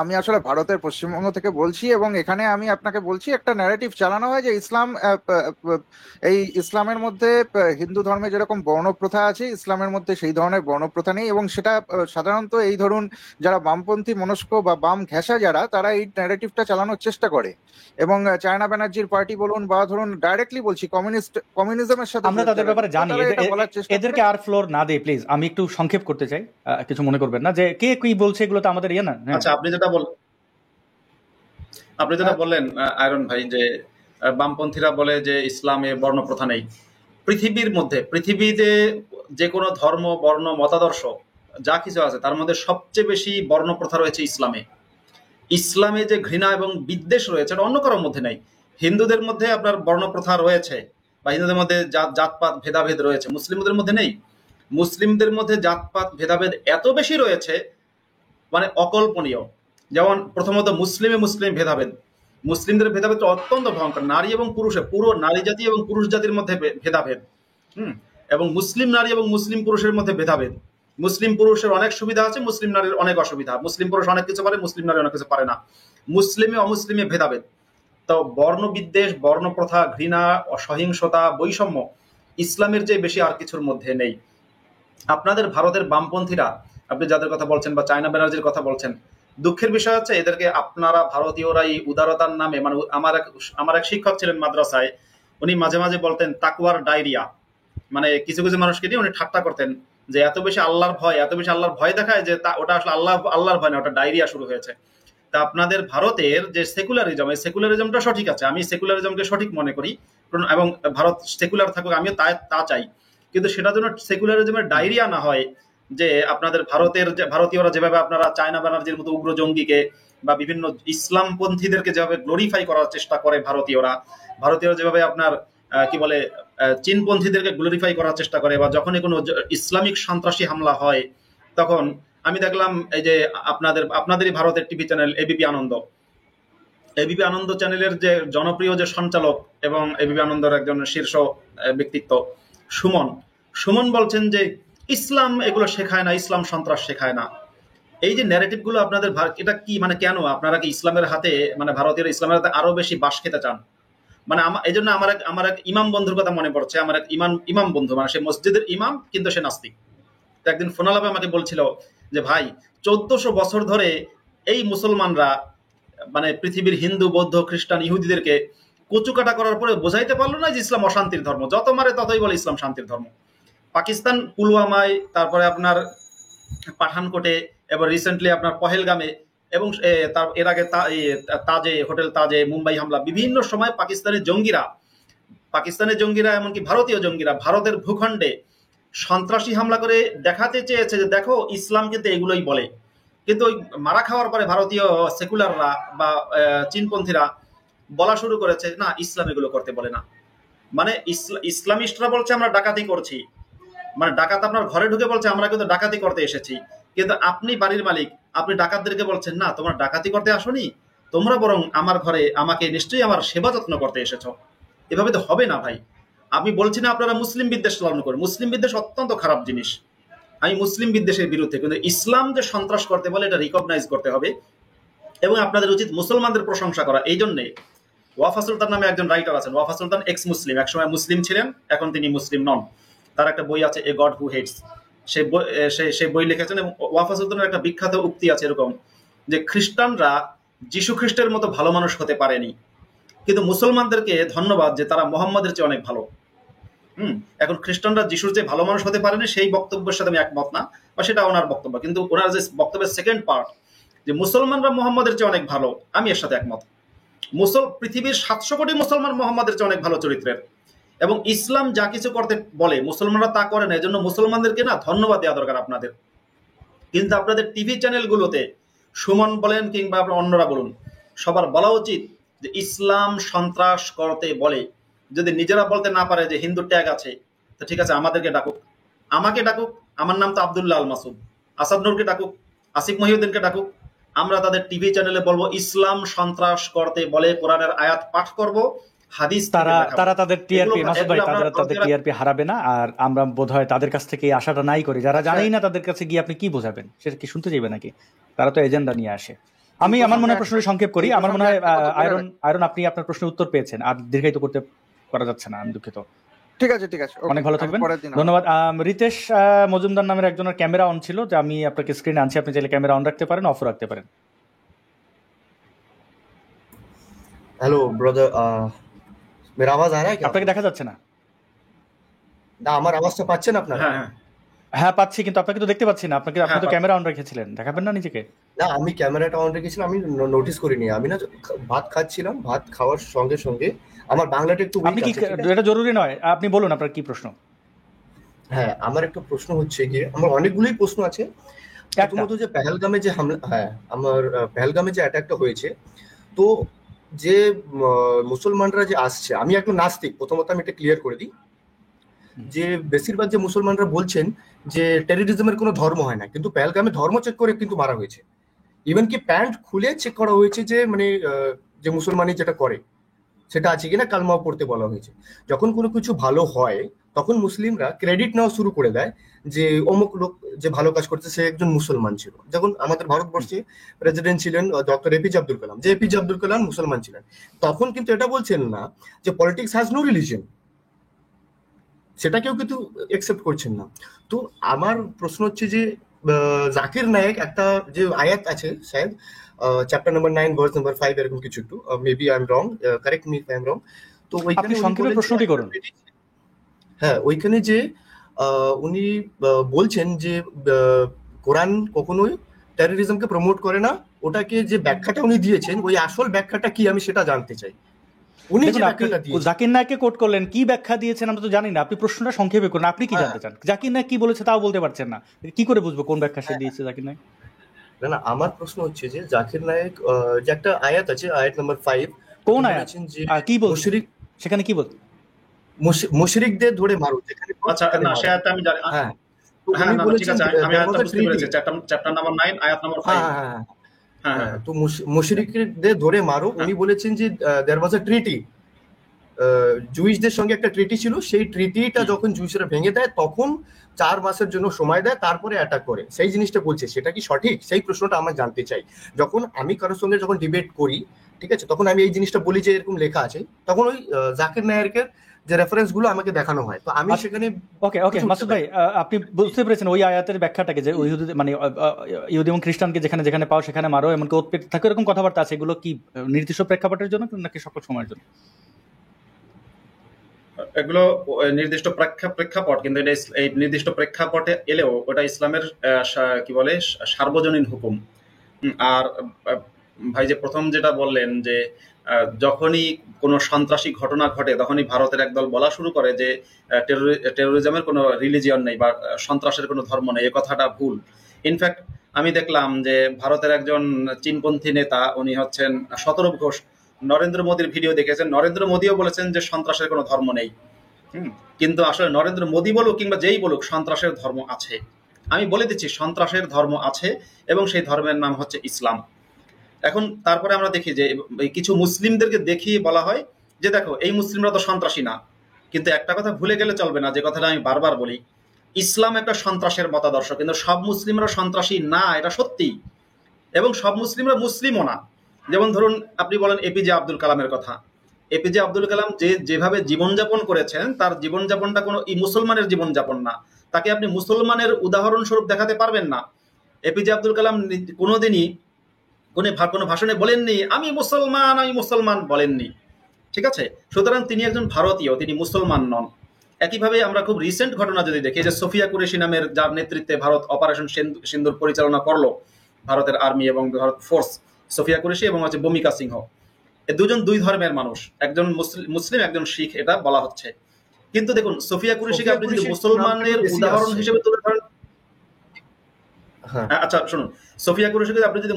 S4: আমি আসলে ভারতের পশ্চিমবঙ্গ থেকে বলছি, এবং এখানে আমি আপনাকে বলছি একটা ন্যারেটিভ চালানো হয় যে এই ইসলামের মধ্যে হিন্দু ধর্মে যেরকম বর্ণপ্রথা আছে, ইসলামের মধ্যে সেই ধরনের বর্ণপ্রথা নেই, এবং সেটা সাধারণত এই ধরুন যারা বামপন্থী মনস্ক বা বাম ঘেঁষা যারা, তারা এই ন্যারেটিভটা চালানোর চেষ্টা করে। এবং চায়না ব্যানার্জির পার্টি বলুন, বা ধরুন ডাইরেক্টলি বলছি কমিউনিজমের সাথে
S2: আমরা তাদের ব্যাপারে জানি,
S4: তারা এটা বলার চেষ্টা
S2: এদেরকে
S4: করে।
S2: আর ফ্লোর না দেই প্লিজ। আমি একটু সংক্ষেপ করতে চাই, কিছু মনে করবেন না যে কে কি বলছে, এগুলো তো আমাদের ইয়ে না। হ্যাঁ,
S3: আচ্ছা, আপনি যেটা বললেন আয়রন ভাই, যে বামপন্থীরা বলে যে ইসলামে বর্ণপ্রথা নেই। পৃথিবীতে যে কোনো ধর্ম, বর্ণ, মতাদর্শ যা কিছু আছে, তার মধ্যে সবচেয়ে বেশি বর্ণপ্রথা রয়েছে ইসলামে যে ঘৃণা এবং বিদ্বেষ রয়েছে, এটা অন্য কারোর মধ্যে নেই। হিন্দুদের মধ্যে আপনার বর্ণপ্রথা রয়েছে, বা হিন্দুদের মধ্যে জাতপাত ভেদাভেদ রয়েছে, মুসলিমদের মধ্যে নেই। মুসলিমদের মধ্যে জাতপাত ভেদাভেদ এত বেশি রয়েছে, মানে অকল্পনীয়। যেমন প্রথমত মুসলিম ভেদাভেদ, মুসলিমদের ভেদাভেদ অত্যন্ত ভয়ঙ্কর। নারী এবং পুরুষে, পুরো নারী জাতি এবং পুরুষ জাতির মধ্যে ভেদাভেদ। এবং মুসলিম নারী এবং মুসলিম পুরুষের মধ্যে ভেদাভেদ। মুসলিম পুরুষের অনেক সুবিধা আছে, মুসলিম নারীর অনেক অসুবিধা। মুসলিম পুরুষ অনেক কিছু পারে, মুসলিম নারী অনেক কিছু পারে না। মুসলিমে অমুসলিমে ভেদাভেদ। তো বর্ণ বিদ্বেষ, বর্ণ প্রথা, ঘৃণা, অসহিংসতা, বৈষম্য ইসলামের চেয়ে বেশি আর কিছুর মধ্যে নেই। আপনাদের ভারতের বামপন্থীরা, আপনি যাদের কথা বলছেন, বা চায়না ব্যানার্জির কথা বলছেন, দুঃখের বিষয় হচ্ছে এদেরকে আপনারা ভারতীয়রা এই উদারতার নামে, মানে আমার এক শিক্ষক ছিলেন মাদ্রাসায়, উনি মাঝে মাঝে বলতেন তাকওয়ার ডায়রিয়া। মানে কিছু কিছু মানুষকে নিয়ে উনি ঠাট্টা করতেন যে এত বেশি আল্লাহর ভয় দেখায় যে ওটা আসলে আল্লাহর ভয় না, ওটা ডায়রিয়া শুরু হয়েছে। তা আপনাদের ভারতের যে সেকুলারিজম, এই সেকুলারিজমটা সঠিক আছে, আমি সেকুলারিজমকে সঠিক মনে করি, এবং ভারত সেকুলার থাকুক, আমিও তা চাই। কিন্তু সেটার জন্য সেকুলারিজমের ডায়রিয়া না হয়, যে আপনাদের ভারতীয়রা যেভাবে আপনারা চায়না ব্যানার্জির মতো উগ্র জঙ্গিকে বা বিভিন্ন ইসলামপন্থীদেরকে যেভাবে গ্লোরিফাই করার চেষ্টা করে ভারতীয়রা যেভাবে আপনার কি বলে চীনপন্থীদেরকে গ্লোরিফাই করার চেষ্টা করে, বা যখনই কোনো ইসলামিক সন্ত্রাসী হামলা হয় তখন আমি দেখলাম এই যে আপনাদেরই ভারতের টিভি চ্যানেল এবিপি আনন্দ চ্যানেলের যে জনপ্রিয় যে সঞ্চালক এবং এবিপি আনন্দের একজন শীর্ষ ব্যক্তিত্ব সুমন বলছেন যে ইসলাম এগুলো শেখায় না, ইসলাম সন্ত্রাস শেখায় না। এই যে ন্যারেটিভ গুলো আপনাদের, এটা কি মানে কেন আপনারা কি ইসলামের হাতে, মানে ভারতীয় ইসলামের হাতে আরো বেশি বাস খেতে চান? মানে এই জন্য আমার এক ইমাম বন্ধুর কথা মনে পড়ছে। আমার এক ইমাম বন্ধু, মানে সে মসজিদের ইমাম কিন্তু সে নাস্তিক। তো একদিন ফোন আলাপে আমাকে বলছিল যে ভাই 1400 বছর ধরে এই মুসলমানরা মানে পৃথিবীর হিন্দু, বৌদ্ধ, খ্রিস্টান, ইহুদিদেরকে কচুকাটা করার পরে বোঝাইতে পারলো না যে ইসলাম অশান্তির ধর্ম। যত মারে ততই বলে ইসলাম শান্তির ধর্ম। পাকিস্তান পুলওয়ামায়, তারপরে আপনার পাঠানকোটে, এবার রিসেন্টলি আপনার পহেলগামে, এবং এর আগে হোটেল তাজে মুম্বাই হামলা, বিভিন্ন সময় পাকিস্তানের জঙ্গিরা এমনকি ভারতীয় জঙ্গিরা ভারতের ভূখণ্ডে সন্ত্রাসী হামলা করে দেখাতে চেয়েছে যে দেখো ইসলাম কিন্তু এগুলোই বলে। কিন্তু ওই মারা খাওয়ার পরে ভারতীয় সেকুলাররা বা চীনপন্থীরা বলা শুরু করেছে না, ইসলাম এগুলো করতে বলে না। মানে ইসলামিস্টরা বলছে আমরা ডাকাতি করছি, মানে ডাকাত আপনার ঘরে ঢুকে বলছে আমরা কিন্তু ডাকাতি করতে এসেছি, কিন্তু আপনি বাড়ির মালিক, আপনি ডাকাতদেরকে বলছেন না তোমরা ডাকাতি করতে আসোনি, তোমরা বরং আমার ঘরে আমাকে নিশ্চয়ই আমার সেবা যত্ন করতে এসেছো। এভাবে তো হবে না ভাই। আমি বলছি না আপনারা মুসলিম বিদ্বেষ লালন করেন, মুসলিম বিদ্বেষ অত্যন্ত খারাপ জিনিস, আমি মুসলিম বিদ্বেষের বিরুদ্ধে, কিন্তু ইসলাম যে সন্ত্রাস করতে বলে এটা রিকগনাইজ করতে হবে এবং আপনাদের উচিত মুসলমানদের প্রশংসা করা। এই জন্যে ওয়াফা সুলতান নামে একজন রাইটার আছেন, ওয়াফা সুলতান এক্স মুসলিম, একসময় মুসলিম ছিলেন, এখন তিনি মুসলিম নন। তার একটা বই আছে এ গড হু হেটস, সেই বই লিখেছেন। এবং ওয়াফা সুলতানের একটা বিখ্যাত উক্তি আছে এরকম যে খ্রিস্টানরা যীশু খ্রিস্টের মতো ভালো মানুষ হতে পারেনি, কিন্তু মুসলমানদেরকে ধন্যবাদ যে তারা মোহাম্মদের চেয়ে অনেক ভালো। এখন খ্রিস্টানরা যিশুর যে ভালো মানুষ হতে পারেনি সেই বক্তব্যের সাথে আমি একমত না, বা সেটা ওনার বক্তব্য, কিন্তু ওনার যে বক্তব্যের সেকেন্ড পার্ট যে মুসলমানরা মোহাম্মদের চেয়ে অনেক ভালো, আমি এর সাথে একমত। পৃথিবীর 700 কোটি মুসলমান মোহাম্মদের চেয়ে অনেক ভালো চরিত্রের, এবং ইসলাম যা কিছু করতে বলে মুসলমানরা তা করে না। এজন্য মুসলমানদেরকে না ধন্যবাদ দেওয়া দরকার আপনাদের। কিন্তু আপনাদের টিভি চ্যানেলগুলোতে সুমন বলেন কিংবা অন্যরা বলুন, সবার বলা উচিত যে ইসলাম সন্ত্রাস করতে বলে। যদি নিজেরা বলতে না পারে যে হিন্দু ট্যাগ আছে, তো ঠিক আছে আমাদেরকে ডাকুক, আমাকে ডাকুক, আমার নাম তো আব্দুল্লাহ আল মাসুদ, আসাদ নূরকে ডাকুক, আসিফ মহিউদ্দিনকে ডাকুক, আমরা তাদের টিভি চ্যানেলে বলবো ইসলাম সন্ত্রাস করতে বলে, কোরআনের আয়াত পাঠ করব, হাদিস
S2: তারা তাদের টিআরপি, মাসুদ ভাই তাদের টিআরপি হারাবে না। আর আমরা বোধহয় তাদের কাছ থেকে এই আশাটা নাই করি, যারা জানেই না তাদের কাছে গিয়ে আপনি কি বোঝাবেন, সেটা কি শুনতে চাইবে নাকি? তারা তো এজেন্ডা নিয়ে আসে। আমি আমার মনে হয় প্রশ্নটি সংক্ষেপ করি। আমার মনে হয় আয়রন আপনি আপনার প্রশ্নের উত্তর পেয়েছেন, আর দীর্ঘায়িত করা যাচ্ছে না, আমি দুঃখিত।
S4: ঠিক আছে
S2: অনেক ভালো থাকবেন, ধন্যবাদ। রিতেশ মজুমদার নামের একজনের ক্যামেরা অন ছিল, যে আমি আপনাকে স্ক্রিনে আনছি, আপনি চাইলে ক্যামেরা অন রাখতে পারেন, অফ রাখতে পারেন।
S5: हेलो ब्रदर, मेरा आवाज आ रहा है क्या?
S2: আপনাকে দেখা যাচ্ছে না?
S5: না, আমার আওয়াজটা পাচ্ছেন আপনারা?
S2: হ্যাঁ পাচ্ছি, কিন্তু আপনাকে তো দেখতে পাচ্ছি না। আপনি তো ক্যামেরা অন রেখেছিলেন, দেখাবেন না নিজেকে?
S5: না, আমি ক্যামেরাটা অন রেখেছিলাম, আমি নোটিস করিনি। আমি না ভাত খাচ্ছিলাম, ভাত খাওয়ার সঙ্গে সঙ্গে আমার বাংলাটা একটু
S2: আপনি কি, এটা জরুরি নয়, আপনি বলুন আপনার কি প্রশ্ন।
S5: হ্যাঁ, আমার একটা প্রশ্ন হচ্ছে গিয়ে, আমার অনেকগুলোই প্রশ্ন আছে। প্রথমত যে পেহেলগামে যে হামলা, আমার পেহেলগামে যে অ্যাটাকটা হয়েছে, তো যে মুসলমানরা যে আসছে, আমি একটু নাস্তিক, প্রথমত আমি এটা ক্লিয়ার করে দিই যে বেশিরভাগ যে মুসলমানরা বলছেন যে টেররিজমের কোনো ধর্ম হয় না, কিন্তু পেহেলগামে ধর্ম চেক করে কিন্তু মারা হয়েছে। ইভেন কি প্যান্ট খুলে চেক করা হয়েছে যে মানে যে মুসলমানই যেটা করে সেটা আছে কিনা, কালমাও পড়তে বলা হয়েছে। যখন কোনো কিছু ভালো হয় তখন মুসলিমরা ক্রেডিট নেওয়া শুরু করে দেয় যে অমুক লোক যে ভালো কাজ করছে সে একজন মুসলমান ছিল। যখন আমাদের ভারতবর্ষে প্রেসিডেন্ট ছিলেন ডক্টর এপিজে আব্দুল কালাম, যে এপিজে আব্দুল কালাম মুসলমান ছিলেন, তখন কিন্তু এটা বলছেন না যে পলিটিক্স হ্যাজ নো রিলিজিয়ন, সেটাকেও কিন্তু একসেপ্ট করছেন না। তো আমার প্রশ্ন হচ্ছে যে জাকির নায়েক একটা যে আয়াত আছে শায়দ চ্যাপ্টার নাম্বার 9 ভার্স নাম্বার 5 এরকম কিছু, একটু maybe I am wrong, correct me if I am রং। তো ওইখানে
S2: সংক্ষেপে প্রশ্নটি করুন।
S5: হ্যাঁ, ওইখানে যে উনি বলছেন যে কোরআন কখনোই টেররিজমকে প্রমোট করে না, ওটাকে যে ব্যাখ্যাটা উনি দিয়েছেন ওই আসল ব্যাখ্যাটা কি আমি সেটা জানতে চাই। উনি যে ব্যাখ্যাটা দিয়েছেন,
S2: জাকির নায়েককে কোট করলেন, কি ব্যাখ্যা দিয়েছেন আমরা তো জানি না। আপনি প্রশ্নটা সংক্ষেপে করুন, আপনি কি জানতে চান? জাকির নায়েক কি বলেছে তাও বলতে পারছেন না, কি করে বুঝবো কোন ব্যাখ্যা সে দিয়েছে জাকির নায়েক?
S5: না, আমার প্রশ্ন হচ্ছে যে জাকির নায়েক যে একটা আয়াত আছে, আয়াত নাম্বার 5,
S2: কোন আয়াত, কি বলছে সেখানে, কি বলছে?
S5: মুশরিকদের ধরে মারো, যেখানে পাও
S3: আচ্ছা,
S5: সেখানে
S3: না সে
S5: মারো।
S3: আয়াতটা আমি জানি।
S5: হ্যাঁ, তো
S3: হ্যাঁ,
S5: উনি
S3: না, ঠিক
S5: বলেছেন
S3: আছে, আমি
S5: there was
S3: আয়াতটা
S5: a
S3: বুঝতে
S5: treaty।
S3: পেরেছি। চ্যাপ্টার নাম্বার 9 আয়াত নাম্বার 5।
S5: হ্যাঁ হ্যাঁ হ্যাঁ
S3: হ্যাঁ,
S5: হ্যাঁ,
S3: হ্যাঁ,
S5: তো মুশরিকদের ধরে মারো।
S3: হ্যাঁ।
S5: উনি বলেছেন যে there was a treaty, জুইশদের সঙ্গে একটা ট্রিটি ছিল, সেই ট্রিটিটা যখন জুইশরা ভেঙে দেয় তখন 4 মাসের জন্য সময় দেয়, তারপরে অ্যাটাক করে, সেই জিনিসটা বলছে। সেটা কি সঠিক? সেই প্রশ্নটা আমরা জানতে চাই। যখন আমি কারোর সঙ্গে যখন ডিবেট করি, ঠিক আছে, তখন আমি এই জিনিসটা বলি যে এরকম লেখা আছে, তখন ওই জাকির নায়েকের যে রেফারেন্স গুলো আমাকে দেখানো হয়, তো আমি সেখানে
S2: ওকে মাসুদ ভাই, আপনি বুঝতে পেরেছেন ওই আয়াতের ব্যাখ্যাটাকে, যে ইহুদি মানে ইহুদি এবং খ্রিস্টানকে যেখানে যেখানে পাও সেখানে মারো, এমনকি ওত পেতে থাকে, এরকম কথাবার্তা আছে। এগুলো কি নির্দিষ্ট প্রেক্ষাপটের জন্য নাকি সকল সময়ের জন্য?
S3: এগুলো নির্দিষ্ট প্রেক্ষাপট, কিন্তু এটা এই নির্দিষ্ট প্রেক্ষাপটে এলেও ওটা ইসলামের কি বলে সার্বজনীন হুকুম। আর ভাই যে প্রথম যেটা বললেন যে যখনই কোনো সন্ত্রাসী ঘটনা ঘটে তখনই ভারতের একদল বলা শুরু করে যে টেরোরিজমের কোনো রিলিজিয়ন নেই বা সন্ত্রাসের কোনো ধর্ম নেই, এ কথাটা ভুল। ইনফ্যাক্ট আমি দেখলাম যে ভারতের একজন চীনপন্থী নেতা, উনি হচ্ছেন শতরূপ ঘোষ, নরেন্দ্র মোদীর ভিডিও দেখেছেন, নরেন্দ্র মোদীও বলেছেন যে সন্ত্রাসের কোনো ধর্ম নেই। কিন্তু আসলে নরেন্দ্র মোদী বলুক কিংবা যেই বলুক, সন্ত্রাসের ধর্ম আছে। আমি বলে দিচ্ছি, সন্ত্রাসের ধর্ম আছে এবং সেই ধর্মের নাম হচ্ছে ইসলাম। এখন তারপরে আমরা দেখি যে কিছু মুসলিমদেরকে দেখিয়ে বলা হয় যে দেখো এই মুসলিমরা তো সন্ত্রাসী না। কিন্তু একটা কথা ভুলে গেলে চলবে না, যে কথাটা আমি বারবার বলি, ইসলাম একটা সন্ত্রাসের মতাদর্শ, কিন্তু সব মুসলিমরা সন্ত্রাসী না, এটা সত্যি। এবং সব মুসলিমরা মুসলিমও না। যেমন ধরুন আপনি বলেন এপিজে আব্দুল কালামের কথা। এপিজে আব্দুল কালাম যেভাবে জীবনযাপন করেছেন, তার জীবনযাপনটা কোনো মুসলমানের জীবনযাপন না। তাকে আপনি মুসলমানের উদাহরণস্বরূপ দেখাতে পারবেন না। এপিজে আব্দুল কালাম কোনোদিনই কোনো ভাষণে বলেননি আমি মুসলমান বলেননি, ঠিক আছে? সুতরাং তিনি একজন ভারতীয়, তিনি মুসলমান নন। একইভাবে আমরা খুব রিসেন্ট ঘটনা যদি দেখি, যে সোফিয়া কুরেশি নামের যার নেতৃত্বে ভারত অপারেশন সিন্দুর পরিচালনা করলো, ভারতের আর্মি এবং ভারত ফোর্স, সোফিয়া কুরেশি এবং হচ্ছে ভূমিকা সিংহ, এ দুজন দুই ধর্মের মানুষ, একজন মুসলিম একজন শিখ, এটা বলা হচ্ছে। কিন্তু দেখুন, সোফিয়া কুরেশিকে আপনি যদি মুসলমানের উদাহরণ হিসেবে তুলে ধরেন, আচ্ছা শুনুন, সোফিয়া কুরেশিকে আপনি যদি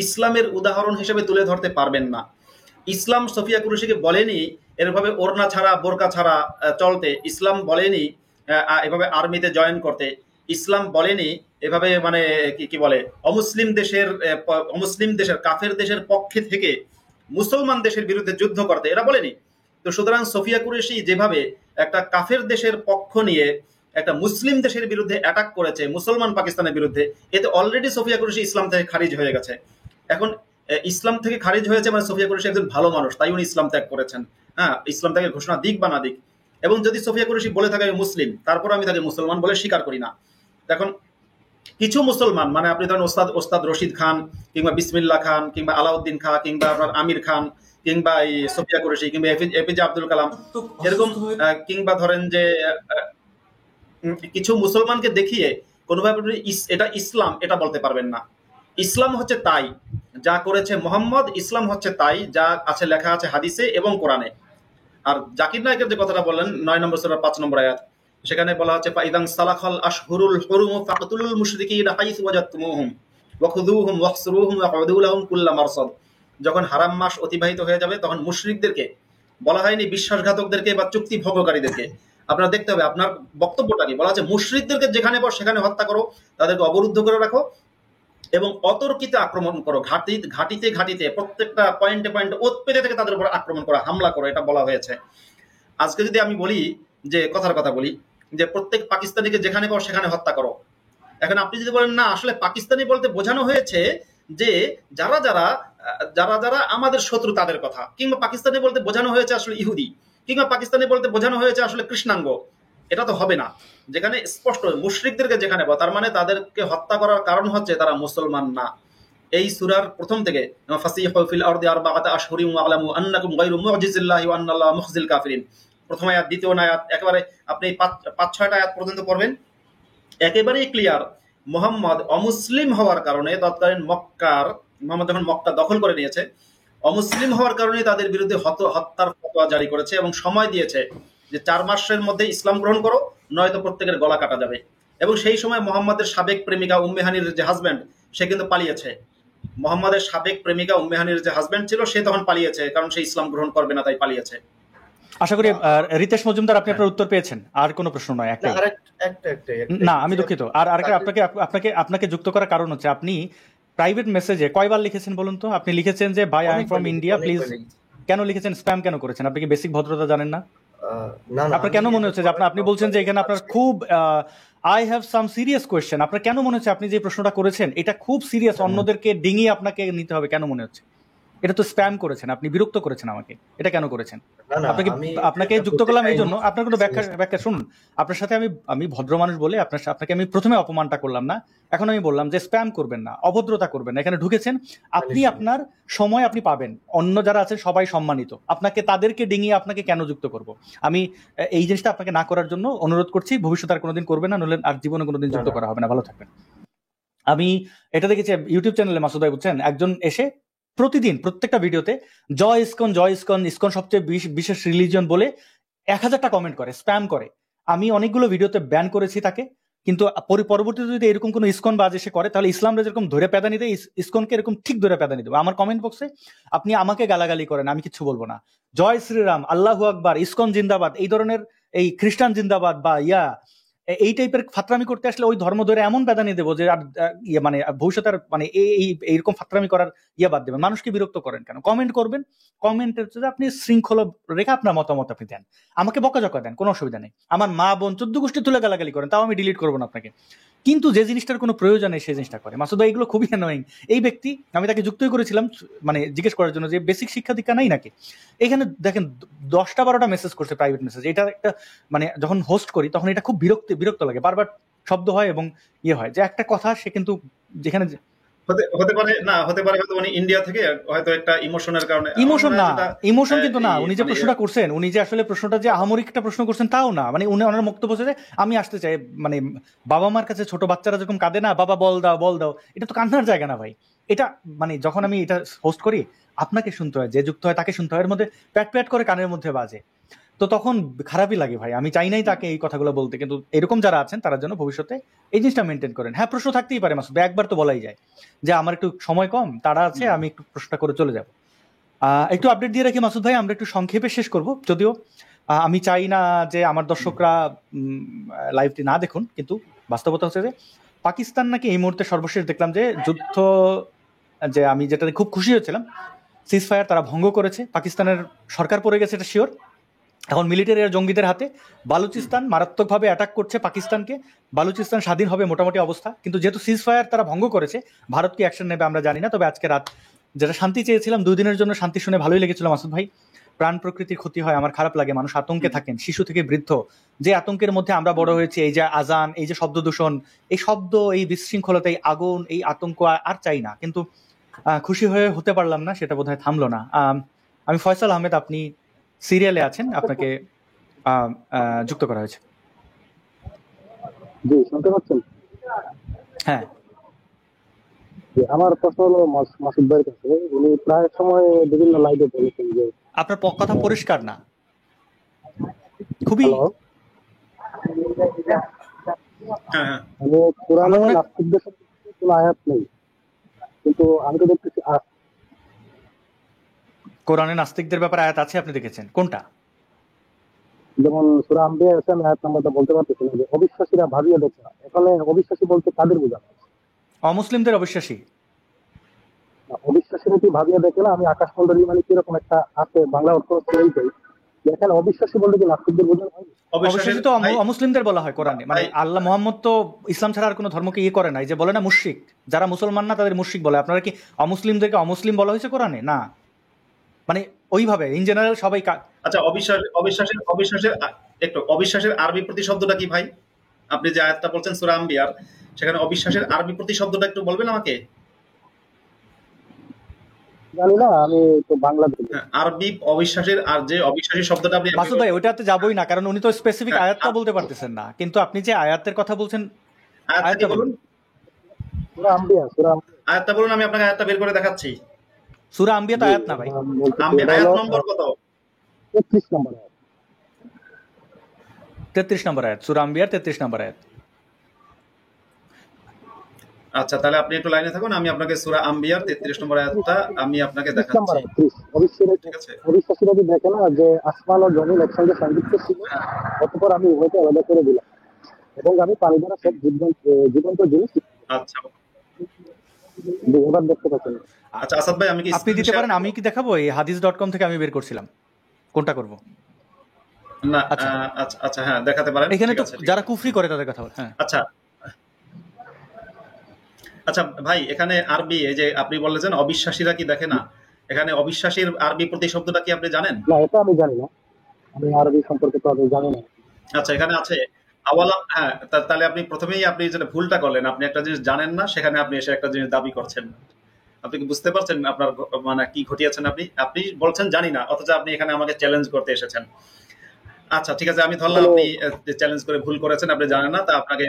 S3: ইসলামের উদাহরণ হিসেবে তুলে ধরতে পারবেন না। ইসলাম সোফিয়া কুরেশিকে বলেনি এরভাবে ওড়না ছাড়া বোরকা ছাড়া চলতে, ইসলাম বলেনি এভাবে আর্মিতে জয়েন করতে, ইসলাম বলেনি এভাবে মানে কি বলে অমুসলিম দেশের কাফের দেশের পক্ষে থেকে মুসলমান দেশের বিরুদ্ধে যুদ্ধ করতে, এরা বলেনি। তো সুতরাং সোফিয়া কুরেশি যেভাবে একটা কাফের দেশের পক্ষ নিয়ে একটা মুসলিম দেশের বিরুদ্ধে অ্যাটাক করেছে, মুসলমান পাকিস্তানের বিরুদ্ধে, এতে অলরেডি সোফিয়া কুরেশি ইসলাম থেকে খারিজ হয়ে গেছে। এখন ইসলাম থেকে খারিজ হয়েছে মানে সোফিয়া কুরেশি একজন ভালো মানুষ, তাই উনি ইসলাম ত্যাগ করেছেন। হ্যাঁ, ইসলাম ত্যাগের ঘোষণা দিক বা না দিক। এবং যদি সোফিয়া কুরেশি বলে থাকে মুসলিম, তারপর আমি তাকে মুসলমান বলে স্বীকার করি না। এখন কিছু মুসলমান, মানে আপনি ধরেন ওস্তাদ রশিদ খান কিংবা বিসমিল্লাহ খান কিংবা আলাউদ্দিন খান কিংবা আপনার আমির খান কিংবা এই সোফিয়া কুরেশি কিংবা এপিজে আব্দুল কালাম, এরকম কিংবা ধরেন যে কিছু মুসলমানকে দেখিয়ে কোনোভাবে এটা ইসলাম এটা বলতে পারবেন না। ইসলাম হচ্ছে তাই যা করেছে মোহাম্মদ, ইসলাম হচ্ছে তাই যা আছে লেখা আছে হাদিসে এবং কোরআনে। আর জাকির নায়কের যে কথাটা বললেন 9 নম্বর সূরা 5 নম্বর আয়াত, সেখানে বলা হচ্ছে ফাইদান সালাখাল আশহুরুল হুরুম ফাকতুলুল মুশরিকিনা হাইসু ওয়াজাতুমুহুম ওয়াখুযুহুম ওয়াহসুরুহুম ওয়াকউদু লাহুম কুল্লা মারসাদ। যখন হারাম মাস অতিবাহিত হয়ে যাবে তখন মুশরিকদেরকে বলা হয়নি, বিশ্বাসঘাতকদেরকে বা চুক্তি ভঙ্গকারীদেরকে। আপনার দেখতে হবে আপনার বক্তব্যটা কি। বলা আছে মুশরিকদেরকে যেখানে পাও সেখানে হত্যা করো, তাদেরকে অবরুদ্ধ করে রাখো এবং অতর্কিতে আক্রমণ করো, ঘাটিতে প্রত্যেকটা পয়েন্টে ওৎপেতে থেকে তাদের উপর আক্রমণ করা, হামলা করো, এটা বলা হয়েছে। আজকে যদি আমি বলি যে কথার কথা বলি যে প্রত্যেক পাকিস্তানিকে যেখানে পাও সেখানে হত্যা করো, এখন আপনি যদি বলেন না আসলে পাকিস্তানি বলতে বোঝানো হয়েছে যে যারা যারা যারা যারা আমাদের শত্রু তাদের কথা, কিংবা পাকিস্তানি বলতে বোঝানো হয়েছে আসলে ইহুদি, কিংবা পাকিস্তানি বলতে বোঝানো হয়েছে আসলে কৃষ্ণাঙ্গ, এটা তো হবে না। যেখানে স্পষ্ট মুশরিকদেরকে যেখানে পাও, তার মানে তাদেরকে হত্যা করার কারণ হচ্ছে তারা মুসলমান না। এই সূরার প্রথম থেকে ফাসিহু ফিল আরদি আরবাআতা আশহুরিন ওয়া'লামু আন্নাকুম গায়রু মু'জিজিল্লাহি ওয়া আন্নাল্লাহা মুখজিল কাফিরিন। প্রথম আয়াত, দ্বিতীয় আয়াত, একেবারে আপনি 5-6টা আয়াত পর্যন্ত পড়বেন, একেবারেই ক্লিয়ার। মোহাম্মদ অমুসলিম হওয়ার কারণে তৎকালীন মোহাম্মদ যখন মক্কা দখল করে নিয়েছে, অমুসলিম হওয়ার কারণে তাদের বিরুদ্ধে হত্যার ফতোয়া জারি করেছে এবং সময় দিয়েছে যে 4 মাসের মধ্যে ইসলাম গ্রহণ করো, নয়তো প্রত্যেকের গলা কাটা যাবে। এবং সেই সময় মোহাম্মদের সাবেক প্রেমিকা উম্মে হানির যে হাজব্যান্ড, সে কিন্তু পালিয়েছে। মোহাম্মদের সাবেক প্রেমিকা উম্মে হানির যে হাজব্যান্ড ছিল, সে তখন পালিয়েছে, কারণ সে ইসলাম গ্রহণ করবে না, তাই পালিয়েছে।
S2: আশা করি রিতেশ মজুমদার আপনি আপনার উত্তর পেয়েছেন। আর কোনো প্রশ্ন নয়, একটাই। না আমি দুঃখিত। আর আপনাকে যুক্ত করার কারণ হচ্ছে আপনি প্রাইভেট মেসেজে কয়বার লিখেছেন বলুন তো? আপনি লিখেছেন যে ভাই I am from India please, কেন লিখেছেন? স্প্যাম কেন করেছেন? আপনি কি বেসিক ভদ্রতা জানেন না? আপনার কেন মনে হচ্ছে যে আপনি বলছেন যে এখানে আপনার খুব I have some serious question, আপনার কেন মনে হচ্ছে আপনি যে প্রশ্নটা করেছেন এটা খুব সিরিয়াস, অন্যদেরকে ডিঙিয়ে আপনাকে নিতে হবে, কেন মনে হচ্ছে? এটা তো স্প্যাম করেছেন, আপনি বিরক্ত করেছেন আমাকে, এটা কেন করেছেন? আপনাকে যুক্ত করলাম এই জন্য, আপনার কোনো ব্যাখ্যা শুনুন। আপনার সাথে আমি ভদ্র মানুষ বলে আপনাকে আমি প্রথমে অপমানটা করলাম না, এখন আমি বললাম যে স্প্যাম করবেন না, অভদ্রতা করবেন না। এখানে ঢুকেছেন আপনি, আপনার সময় আপনি পাবেন, অন্য যারা আছেন সবাই সম্মানিত, আপনাকে তাদেরকে ডিঙিয়ে আপনাকে কেন যুক্ত করব? আমি এই জিনিসটা আপনাকে না করার জন্য অনুরোধ করছি, ভবিষ্যতে আর কোনোদিন করবেন না, নইলে আর জীবনে কোনোদিন যুক্ত করা হবে না। ভালো থাকবেন। আমি এটা দেখেছি ইউটিউব চ্যানেলে, মাসুদ ভাই বুঝছেন, একজন এসে প্রতিদিন প্রত্যেকটা ভিডিওতে জয় ইসকন জয় ইসকন, ইসকন সবচেয়ে বিশেষ রিলিজিয়ন বলে 1000টা কমেন্ট করে, স্প্যাম করে। আমি অনেকগুলো ভিডিওতে ব্যান করেছি তাকে, কিন্তু পরবর্তীতে যদি এরকম কোনো ইসকন বাজ এসে করে তাহলে ইসলামরা যেরকম ধরে প্যাদানি দেয় ইসকনকে এরকম ঠিক ধরে প্যাদানি দেবো। আমার কমেন্ট বক্সে আপনি আমাকে গালাগালি করেন, আমি কিছু বলবো না। জয় শ্রীরাম, আল্লাহু আকবার, ইসকন জিন্দাবাদ, এই ধরনের এই খ্রিস্টান জিন্দাবাদ বা এই টাইপের ফাতরামি করতে আসলে ওই ধর্ম ধরে এমন প্যাদানি দেবো যে আর মানে ভবিষ্যতে মানে এইরকম ফাতরামি করার বাদ দেবেন। মানুষকে বিরক্ত করেন কেন? কমেন্ট করবেন, কমেন্ট হচ্ছে যে আপনি শৃঙ্খলা রেখে আপনার মতামত আপনি দেন, আমাকে বকাঝকা দেন, কোনো অসুবিধা নেই। আমার মা বোন 14 গোষ্ঠী তুলে গালাগালি করেন, তাও আমি ডিলিট করবো না আপনাকে। কিন্তু যে জিনিসটার কোনো প্রয়োজন নেই সেই জিনিসটা করে মাসুদ ভাই, এগুলো খুবই অ্যানোয়িং। এই ব্যক্তি, আমি তাকে যুক্তই করেছিলাম মানে জিজ্ঞেস করার জন্য যে বেসিক শিক্ষা দীক্ষা নাই নাকি। এখানে দেখেন 10টা-12টা মেসেজ করছে, প্রাইভেট মেসেজ। এটা একটা মানে যখন হোস্ট করি তখন এটা খুব বিরক্ত লাগে, বারবার শব্দ হয় এবং হয় যে একটা কথা সে কিন্তু যেখানে
S3: হতে পারে হয়তো মানে ইন্ডিয়া থেকে হয়তো একটা ইমোশনের কারণে।
S2: ইমোশন কিন্তু না, উনি যে প্রশ্নটা করছেন, উনি যে আসলে প্রশ্নটা যে আহামরিক একটা প্রশ্ন করছেন তাও না। মানে ওনার বক্তব্য হচ্ছে যে আমি আসতে চাই, মানে বাবা মার কাছে ছোট বাচ্চারা যেরকম কাঁদে না, বাবা বল দাও, এটা তো কান্নার জায়গা না ভাই। এটা মানে যখন আমি এটা হোস্ট করি আপনাকে শুনতে হয়, যে যুক্ত হয় তাকে শুনতে হয়, এর মধ্যে প্যাট করে কানের মধ্যে বাজে, তো তখন খারাপই লাগে ভাই। আমি চাই নাই তাকে এই কথাগুলো বলতে, কিন্তু এরকম যারা আছেন তারা যেন ভবিষ্যতে এই জিনিসটা মেনটেন করেন। হ্যাঁ, প্রশ্ন থাকতেই পারে মাসুদ, একবার তো বলাই যায় যে আমার একটু সময় কম, তারা আছে, আমি একটু প্রশ্নটা করে চলে যাব। একটু আপডেট দিয়ে রাখি মাসুদ ভাই, আমরা একটু সংক্ষেপে শেষ করব। যদিও আমি চাই না যে আমার দর্শকরা লাইভটি না দেখুন, কিন্তু বাস্তবতা হচ্ছে যে পাকিস্তান নাকি এই মুহূর্তে সর্বশেষ দেখলাম যে যুদ্ধ, যে আমি যেটাতে খুব খুশি হয়েছিলাম, সিজফায়ার তারা ভঙ্গ করেছে। পাকিস্তানের সরকার পড়ে গেছে, এটা শিওর। এখন মিলিটারি আর জঙ্গিদের হাতে। বালুচিস্তান মারাত্মকভাবে অ্যাটাক করছে পাকিস্তানকে, বালুচিস্তান স্বাধীন হবে মোটামুটি অবস্থা। কিন্তু যেহেতু সিজফায়ার তারা ভঙ্গ করেছে, ভারত কি অ্যাকশন নেবে আমরা জানি না। তবে আজকে রাত যেটা শান্তি চেয়েছিলাম, 2 দিনের জন্য শান্তি শুনে ভালোই লেগেছিল মাসুদ ভাই। প্রাণ প্রকৃতির ক্ষতি হয়, আমার খারাপ লাগে, মানুষ আতঙ্কে থাকেন, শিশু থেকে বৃদ্ধ, যে আতঙ্কের মধ্যে আমরা বড় হয়েছি। এই যে আজান, এই যে শব্দ দূষণ, এই শব্দ, এই বিশৃঙ্খলতা, এই আগুন, এই আতঙ্ক আর চাই না। কিন্তু খুশি হতে পারলাম না, সেটা বোধহয় থামলো না। আমি ফয়সাল আহমেদ, আপনি সিরিয়ালে আছেন, আপনাকে যুক্ত করা হয়েছে।
S6: জি, শুনতে পাচ্ছেন?
S2: হ্যাঁ,
S6: আমার প্রশ্ন হলো মাসুদ ভাইয়ের কাছে। উনি প্রায় সময় বিভিন্ন লাইভে বলেছেন যে
S2: আপনার কথা পরিষ্কার না, খুবই।
S6: মানে কোরআনে নাস্তিকদের কোনো আয়াত নেই, কিন্তু আমি তো দেখতেছি
S2: কোরআনে নাস্তিকদের ব্যাপারে আয়াত আছে, আপনি দেখেছেন কোনটা?
S6: যেমন সূরা আম্বিয়া আছে, আমি আয়াত নাম্বারটা বলতে পারতেছি না, যে অবিশ্বাসীরা ভাবিয়ে দেখে। এখানে অবিশ্বাসী বলতে কাদের বোঝানো?
S2: অমুসলিমদের অবিশ্বাসী।
S6: অবিশ্বাসীরা কি ভাবিয়ে দেখে না? আমি আকাশমণ্ডলী মানে কিরকম একটা আছে, বাংলা অর্থ হচ্ছে এইটাই। এখানে অবিশ্বাসী বলতে কি নাস্তিকদের বোঝানো হয়?
S2: অবিশ্বাসী তো অমুসলিমদের বলা হয় কোরআনে। মানে আল্লাহ মুহাম্মদ তো ইসলাম ছাড়া আর কোনো ধর্মকে করে নাই, যে বলে না মুশরিক, যারা মুসলমান না তাদের মুশরিক বলে। আপনারা কি অমুসলিমদেরকে অমুসলিম বলা হয়েছে কোরআনে? না, মানে ওইভাবে ইন জেনারেল সবাই।
S3: আচ্ছা, অবিশ্বাসের আরবি প্রতিশব্দটা কি ভাই? আপনি যে আয়াতটা বলছেন সূরা আম্বিয়ার, সেখানে অবিশ্বাসের আরবি প্রতিশব্দটা একটু বলবেন আমাকে?
S6: জানি না, আমি তো বাংলা দেখি।
S3: আরবি অবিশ্বাসের, আর যে অবিশ্বাসী শব্দটা আপনি
S2: মাসুদ ভাই ওটাতে যাবই না, কারণ উনি তো স্পেসিফিক আয়াতটা বলতে পারতেছেন না। কিন্তু আপনি যে আয়াতের কথা বলছেন,
S3: আয়াতটা বলুন। আয়াতটা বলুন, আমি আপনাকে আয়াতটা বের করে দেখাচ্ছি।
S2: সূরা আম্বিয়া তো আয়াত না ভাই।
S3: আয়াত নম্বর কত?
S6: 33 নম্বর আয়াত।
S2: 33 নম্বর আয়াত, সূরা আম্বিয়ার 33 নম্বর আয়াত।
S3: আচ্ছা, তাহলে আপনি একটু লাইনে থাকুন, আমি আপনাকে সূরা আম্বিয়ার 33 নম্বর আয়াতটা আমি আপনাকে
S6: 30 নম্বর
S3: দেখাচ্ছি।
S6: আয়াত, 30।
S3: ঠিক আছে?
S6: অবিশ্বাসীরা যদি দেখে না যে আসমান ও জমিন একসঙ্গে সংযুক্ত ছিল,
S3: হ্যাঁ,
S6: অতঃপর আমি উভয়কে আলাদা করে দিলাম এবং আমি পানি দ্বারা সব জীবন্ত জিনিস
S3: আচ্ছা
S6: এবার দেখতে পাচ্ছেন।
S3: আচ্ছা আসাদ ভাই, আমি কি
S2: আপনি
S3: স্ক্রিন
S2: দিতে
S3: শেয়ার
S2: পারেন, আমি কি দেখাবো? এই hadith.com থেকে আমি বের করছিলাম, কোনটা করব?
S3: না?
S2: আচ্ছা
S3: আচ্ছা আচ্ছা, হ্যাঁ দেখাতে পারেন।
S2: এখানে
S3: ঠিক
S2: তো
S3: আছে, ঠিক
S2: যারা
S3: আছে।
S2: কুফরি করে তাদের কথা বল। হ্যাঁ
S3: আচ্ছা আচ্ছা ভাই, এখানে আরবি, এই যে আপনি বললেন অবিশ্বাসীরা কি দেখে না, এখানে অবিশ্বাসীর আরবি প্রতিশব্দটা কি আপনি জানেন?
S6: না, এটা আমি জানি না, আমি আরবি সম্পর্কে তো আমি জানি না।
S3: আচ্ছা, এখানে আছে আওয়ালাম। হ্যাঁ, তাহলে আপনি প্রথমেই আপনি যেটা ভুলটা করলেন, আপনি একটা জিনিস জানেন না, সেখানে আপনি এসে একটা জিনিস দাবি করছেন। আপনি কি বুঝতে পারছেন আপনার মানে কি ঘটিয়েছেন? আপনি আপনি বলছেন জানি না, অথচ আপনি এখানে আমাকে চ্যালেঞ্জ করতে এসেছেন। আচ্ছা ঠিক আছে, আমি ধরলাম আপনি চ্যালেঞ্জ করে ভুল করেছেন, আপনি জানেন না, তা আপনাকে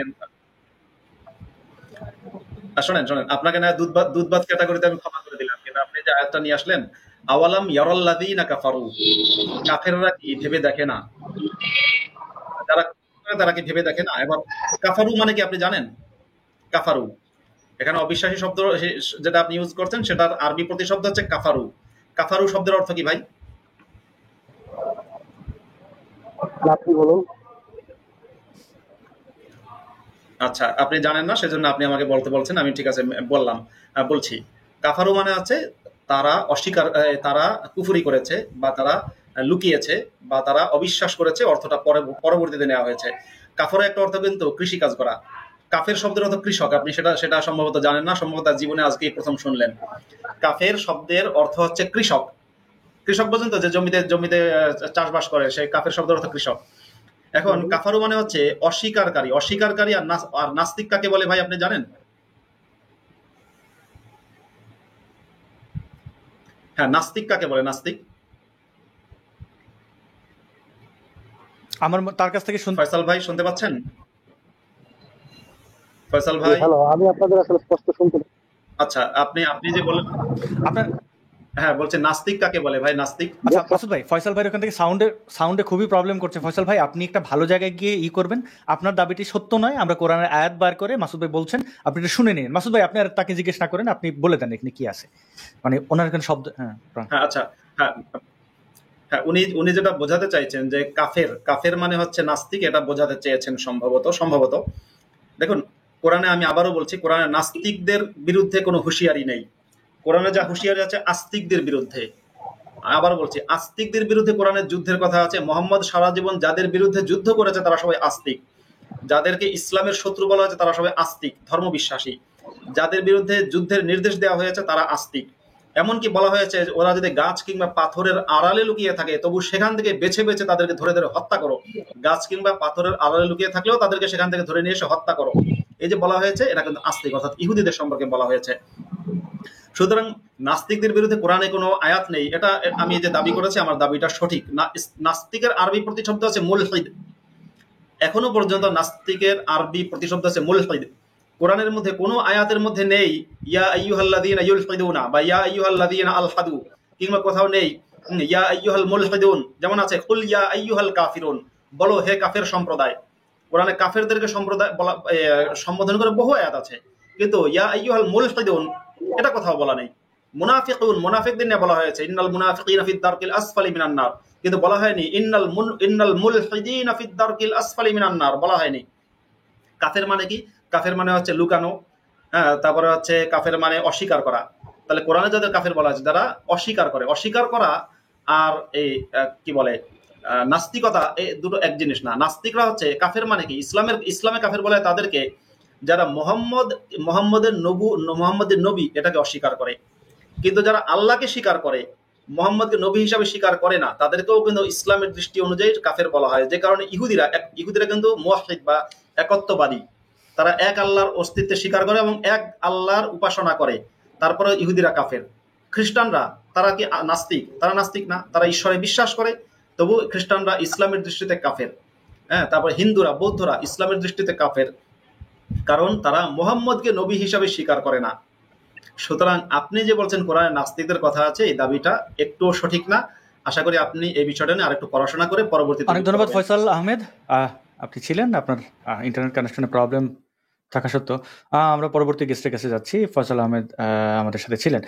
S3: শোনেন শোনেন, আপনাকে না দুধ ভাত ক্যাটাগরিতে আমি ক্ষমা করে দিলাম, কিন্তু আপনি যে আয়াতটা নিয়ে আসলেন, আওয়ালাম ইয়ারাল্লাযীনা কাফারু, কাফেররা কি ভেবে দেখে না, যারা তারা কি ভেবে দেখে না? এবার কাফারু মানে কি আপনি জানেন? কাফারু, এখানে অবিশ্বাসী শব্দ যেটা আপনি ইউজ করছেন সেটার আরবি প্রতিশব্দ হচ্ছে কাফারু। কাফারু শব্দের অর্থ কি ভাই?
S6: আপনি বলুন।
S3: আচ্ছা, আপনি জানেন না, সেজন্য আপনি আমাকে বলতে বলছেন, আমি ঠিক আছে বললাম। বলছি কাফারু মানে হচ্ছে তারা অস্বীকার, তারা কুফরি করেছে, বা তারা লুকিয়েছে, বা তারা অবিশ্বাস করেছে, অর্থটা পরবর্তীতে নেওয়া হয়েছে। কাফরের একটা অর্থ কিন্তু কৃষি কাজ করা। কাফের শব্দের অর্থ কৃষক, আপনি সেটা সম্ভবত জানেন না, সম্ভবত জীবনে আজকেই প্রথম শুনলেন। কাফের শব্দের অর্থ হচ্ছে কৃষক। কৃষক পর্যন্ত যে জমিতে জমিতে চাষবাস করে, সেই কাফের শব্দের অর্থ কৃষক। এখন কাফারু মানে হচ্ছে অস্বীকারী। অস্বীকারী আর নাস্তিক কাকে বলে ভাই আপনি জানেন? হ্যাঁ, নাস্তিক কাকে বলে? নাস্তিক
S2: আমার তার কাছ থেকে শুনতে।
S3: ফয়সাল ভাই শুনতে পাচ্ছেন? ফয়সাল ভাই,
S6: হ্যালো, আমি আপনাদের আসলে স্পষ্ট শুনতে পাচ্ছি।
S3: আচ্ছা আপনি যে বলেন,
S2: আপনার
S3: হ্যাঁ বলছে নাস্তিক কাকে বলে ভাই? নাস্তিক
S2: আচ্ছা মাসুদ ভাই, ফয়সাল ভাই ওখান থেকে সাউন্ডে খুবই প্রবলেম করছে। ফয়সাল ভাই, আপনি একটা ভালো জায়গায় গিয়ে করবেন। আপনার দাবিটি সত্য নয়, আমরা কোরআনের আয়াত বার করে মাসুদ ভাই বলছেন, আপনি এটা শুনে নিন। মাসুদ ভাই, আপনি আর তাকে জিজ্ঞেস না করেন, আপনি বলে দেন এখানে কি আছে, মানে ওনার এখানে শব্দ। হ্যাঁ
S3: হ্যাঁ আচ্ছা, হ্যাঁ হ্যাঁ, উনি যেটা বোঝাতে চাইছেন যে কাফের মানে হচ্ছে নাস্তিক, এটা বোঝাতে চেয়েছেন সম্ভবত। দেখুন, কোরআনে আমি আবারও বলছি, কোরআনে নাস্তিকদের বিরুদ্ধে কোনো হুঁশিয়ারি নেই। কোরআনে যা হুঁশিয়ারি আছে আস্তিকদের বিরুদ্ধে। আবার বলছি, আস্তিকদের বিরুদ্ধে কোরআনের যুদ্ধের কথা আছে। মোহাম্মদ সারা জীবন যাদের বিরুদ্ধে যুদ্ধ করেছে তারা সবাই আস্তিক। যাদেরকে ইসলামের শত্রু বলা হয়েছে তারা সবাই আস্তিক, ধর্মবিশ্বাসী। যাদের বিরুদ্ধে যুদ্ধের নির্দেশ দেওয়া হয়েছে তারা আস্তিক। এমনকি বলা হয়েছে ওরা যদি গাছ কিংবা পাথরের আড়ালে লুকিয়ে থাকে, তবু সেখান থেকে বেছে বেছে তাদেরকে ধরে ধরে হত্যা করো। গাছ কিংবা পাথরের আড়ালে লুকিয়ে থাকলেও তাদেরকে সেখান থেকে ধরে নিয়ে এসে হত্যা করো। এই যে বলা হয়েছে, এটা কিন্তু আস্তিক, অর্থাৎ ইহুদিদের সম্পর্কে বলা হয়েছে। সুতরাং নাস্তিকদের বিরুদ্ধে কোরআনে কোনো আয়াত নেই, এটা আমি যে দাবি করেছি আমার দাবিটা সঠিক। নাস্তিকের আরবি প্রতিশব্দ আছে মুলহিদ। এখনো পর্যন্ত নাস্তিকের আরবি প্রতিশব্দ আছে মুলহিদ। কোরআনের মধ্যে কোনো আয়াতের মধ্যে নেই ইয়া আইয়ুহাল্লাযীনা ইউলহিদুনা বা ইয়া আইয়ুহাল্লাযীনা আলহাদু, কিংবা কোথাও নেই ইয়া আইয়ুহাল মুলহিদুন। যেমন আছে কুল ইয়া আইয়ুহাল কাফিরুন, বলো হে কাফের সম্প্রদায়। কোরআনে কাফেরদেরকে সম্প্রদায় বলা সম্বোধন করে বহু আয়াত আছে, কিন্তু ইয়া আইয়ুহাল মুলহিদুন এটা কোথাও বলা নেই। মুনাফিকদের নিয়ে বলা হয়েছে ইন্নাল মুনাফিকিনা ফিদ দারকিল আসফালি মিনান নার, কিন্তু বলা হয়নি ইন্নাল মুলহিদিনা ফিদ দারকিল আসফালি মিনান নার, বলা হয়নি। কাফের মানে কি? কাফের মানে হচ্ছে লুকানো। হ্যাঁ, তারপরে হচ্ছে কাফের মানে অস্বীকার করা। তাহলে কোরআনে যাদের কাফের বলা হয়েছে যারা অস্বীকার করে, অস্বীকার করা আর এই কি বলে নাস্তিকতা, এই দুটো এক জিনিস না। নাস্তিকরা হচ্ছে কাফের মানে কি, ইসলামে কাফের বলে তাদেরকে যারা মোহাম্মদের নবী এটাকে অস্বীকার করে। কিন্তু যারা আল্লাহকে স্বীকার করে, মোহাম্মদকে নবী হিসাবে স্বীকার করে না, তাদেরকেও কিন্তু ইসলামের দৃষ্টি অনুযায়ী কাফের বলা হয়। যে কারণে ইহুদিরা কিন্তু মুওয়াহহিদ বা একত্ববাদী। তারা এক আল্লাহর অস্তিত্বে স্বীকার করে এবং এক আল্লাহর উপাসনা করে, তারপরে ইহুদিরা কাফের। খ্রিস্টানরা তারা কি নাস্তিক? তারা নাস্তিক না, তারা ঈশ্বরে বিশ্বাস করে, তবু খ্রিস্টানরা ইসলামের দৃষ্টিতে কাফের। হ্যাঁ, তারপর হিন্দুরা, বৌদ্ধরা ইসলামের দৃষ্টিতে কাফের, কারণ তারা মুহাম্মদকে নবী হিসাবে স্বীকার করে না। সুতরাং আপনি যে বলছেন কোরআনে নাস্তিকদের কথা আছে, এই দাবিটা একটুও সঠিক না। আশা করি আপনি এই বিষয়টা নিয়ে আরেকটু পড়াশোনা করে পরবর্তীতে।
S2: অনেক ধন্যবাদ ফয়সাল আহমেদ, আপনি ছিলেন, আপনার ইন্টারনেট কানেকশনের প্রবলেম থাকা সত্ত্বেও আমরা পরবর্তী গেস্টের কাছে যাচ্ছি। ফয়সাল আহমেদ আমাদের সাথে ছিলেন।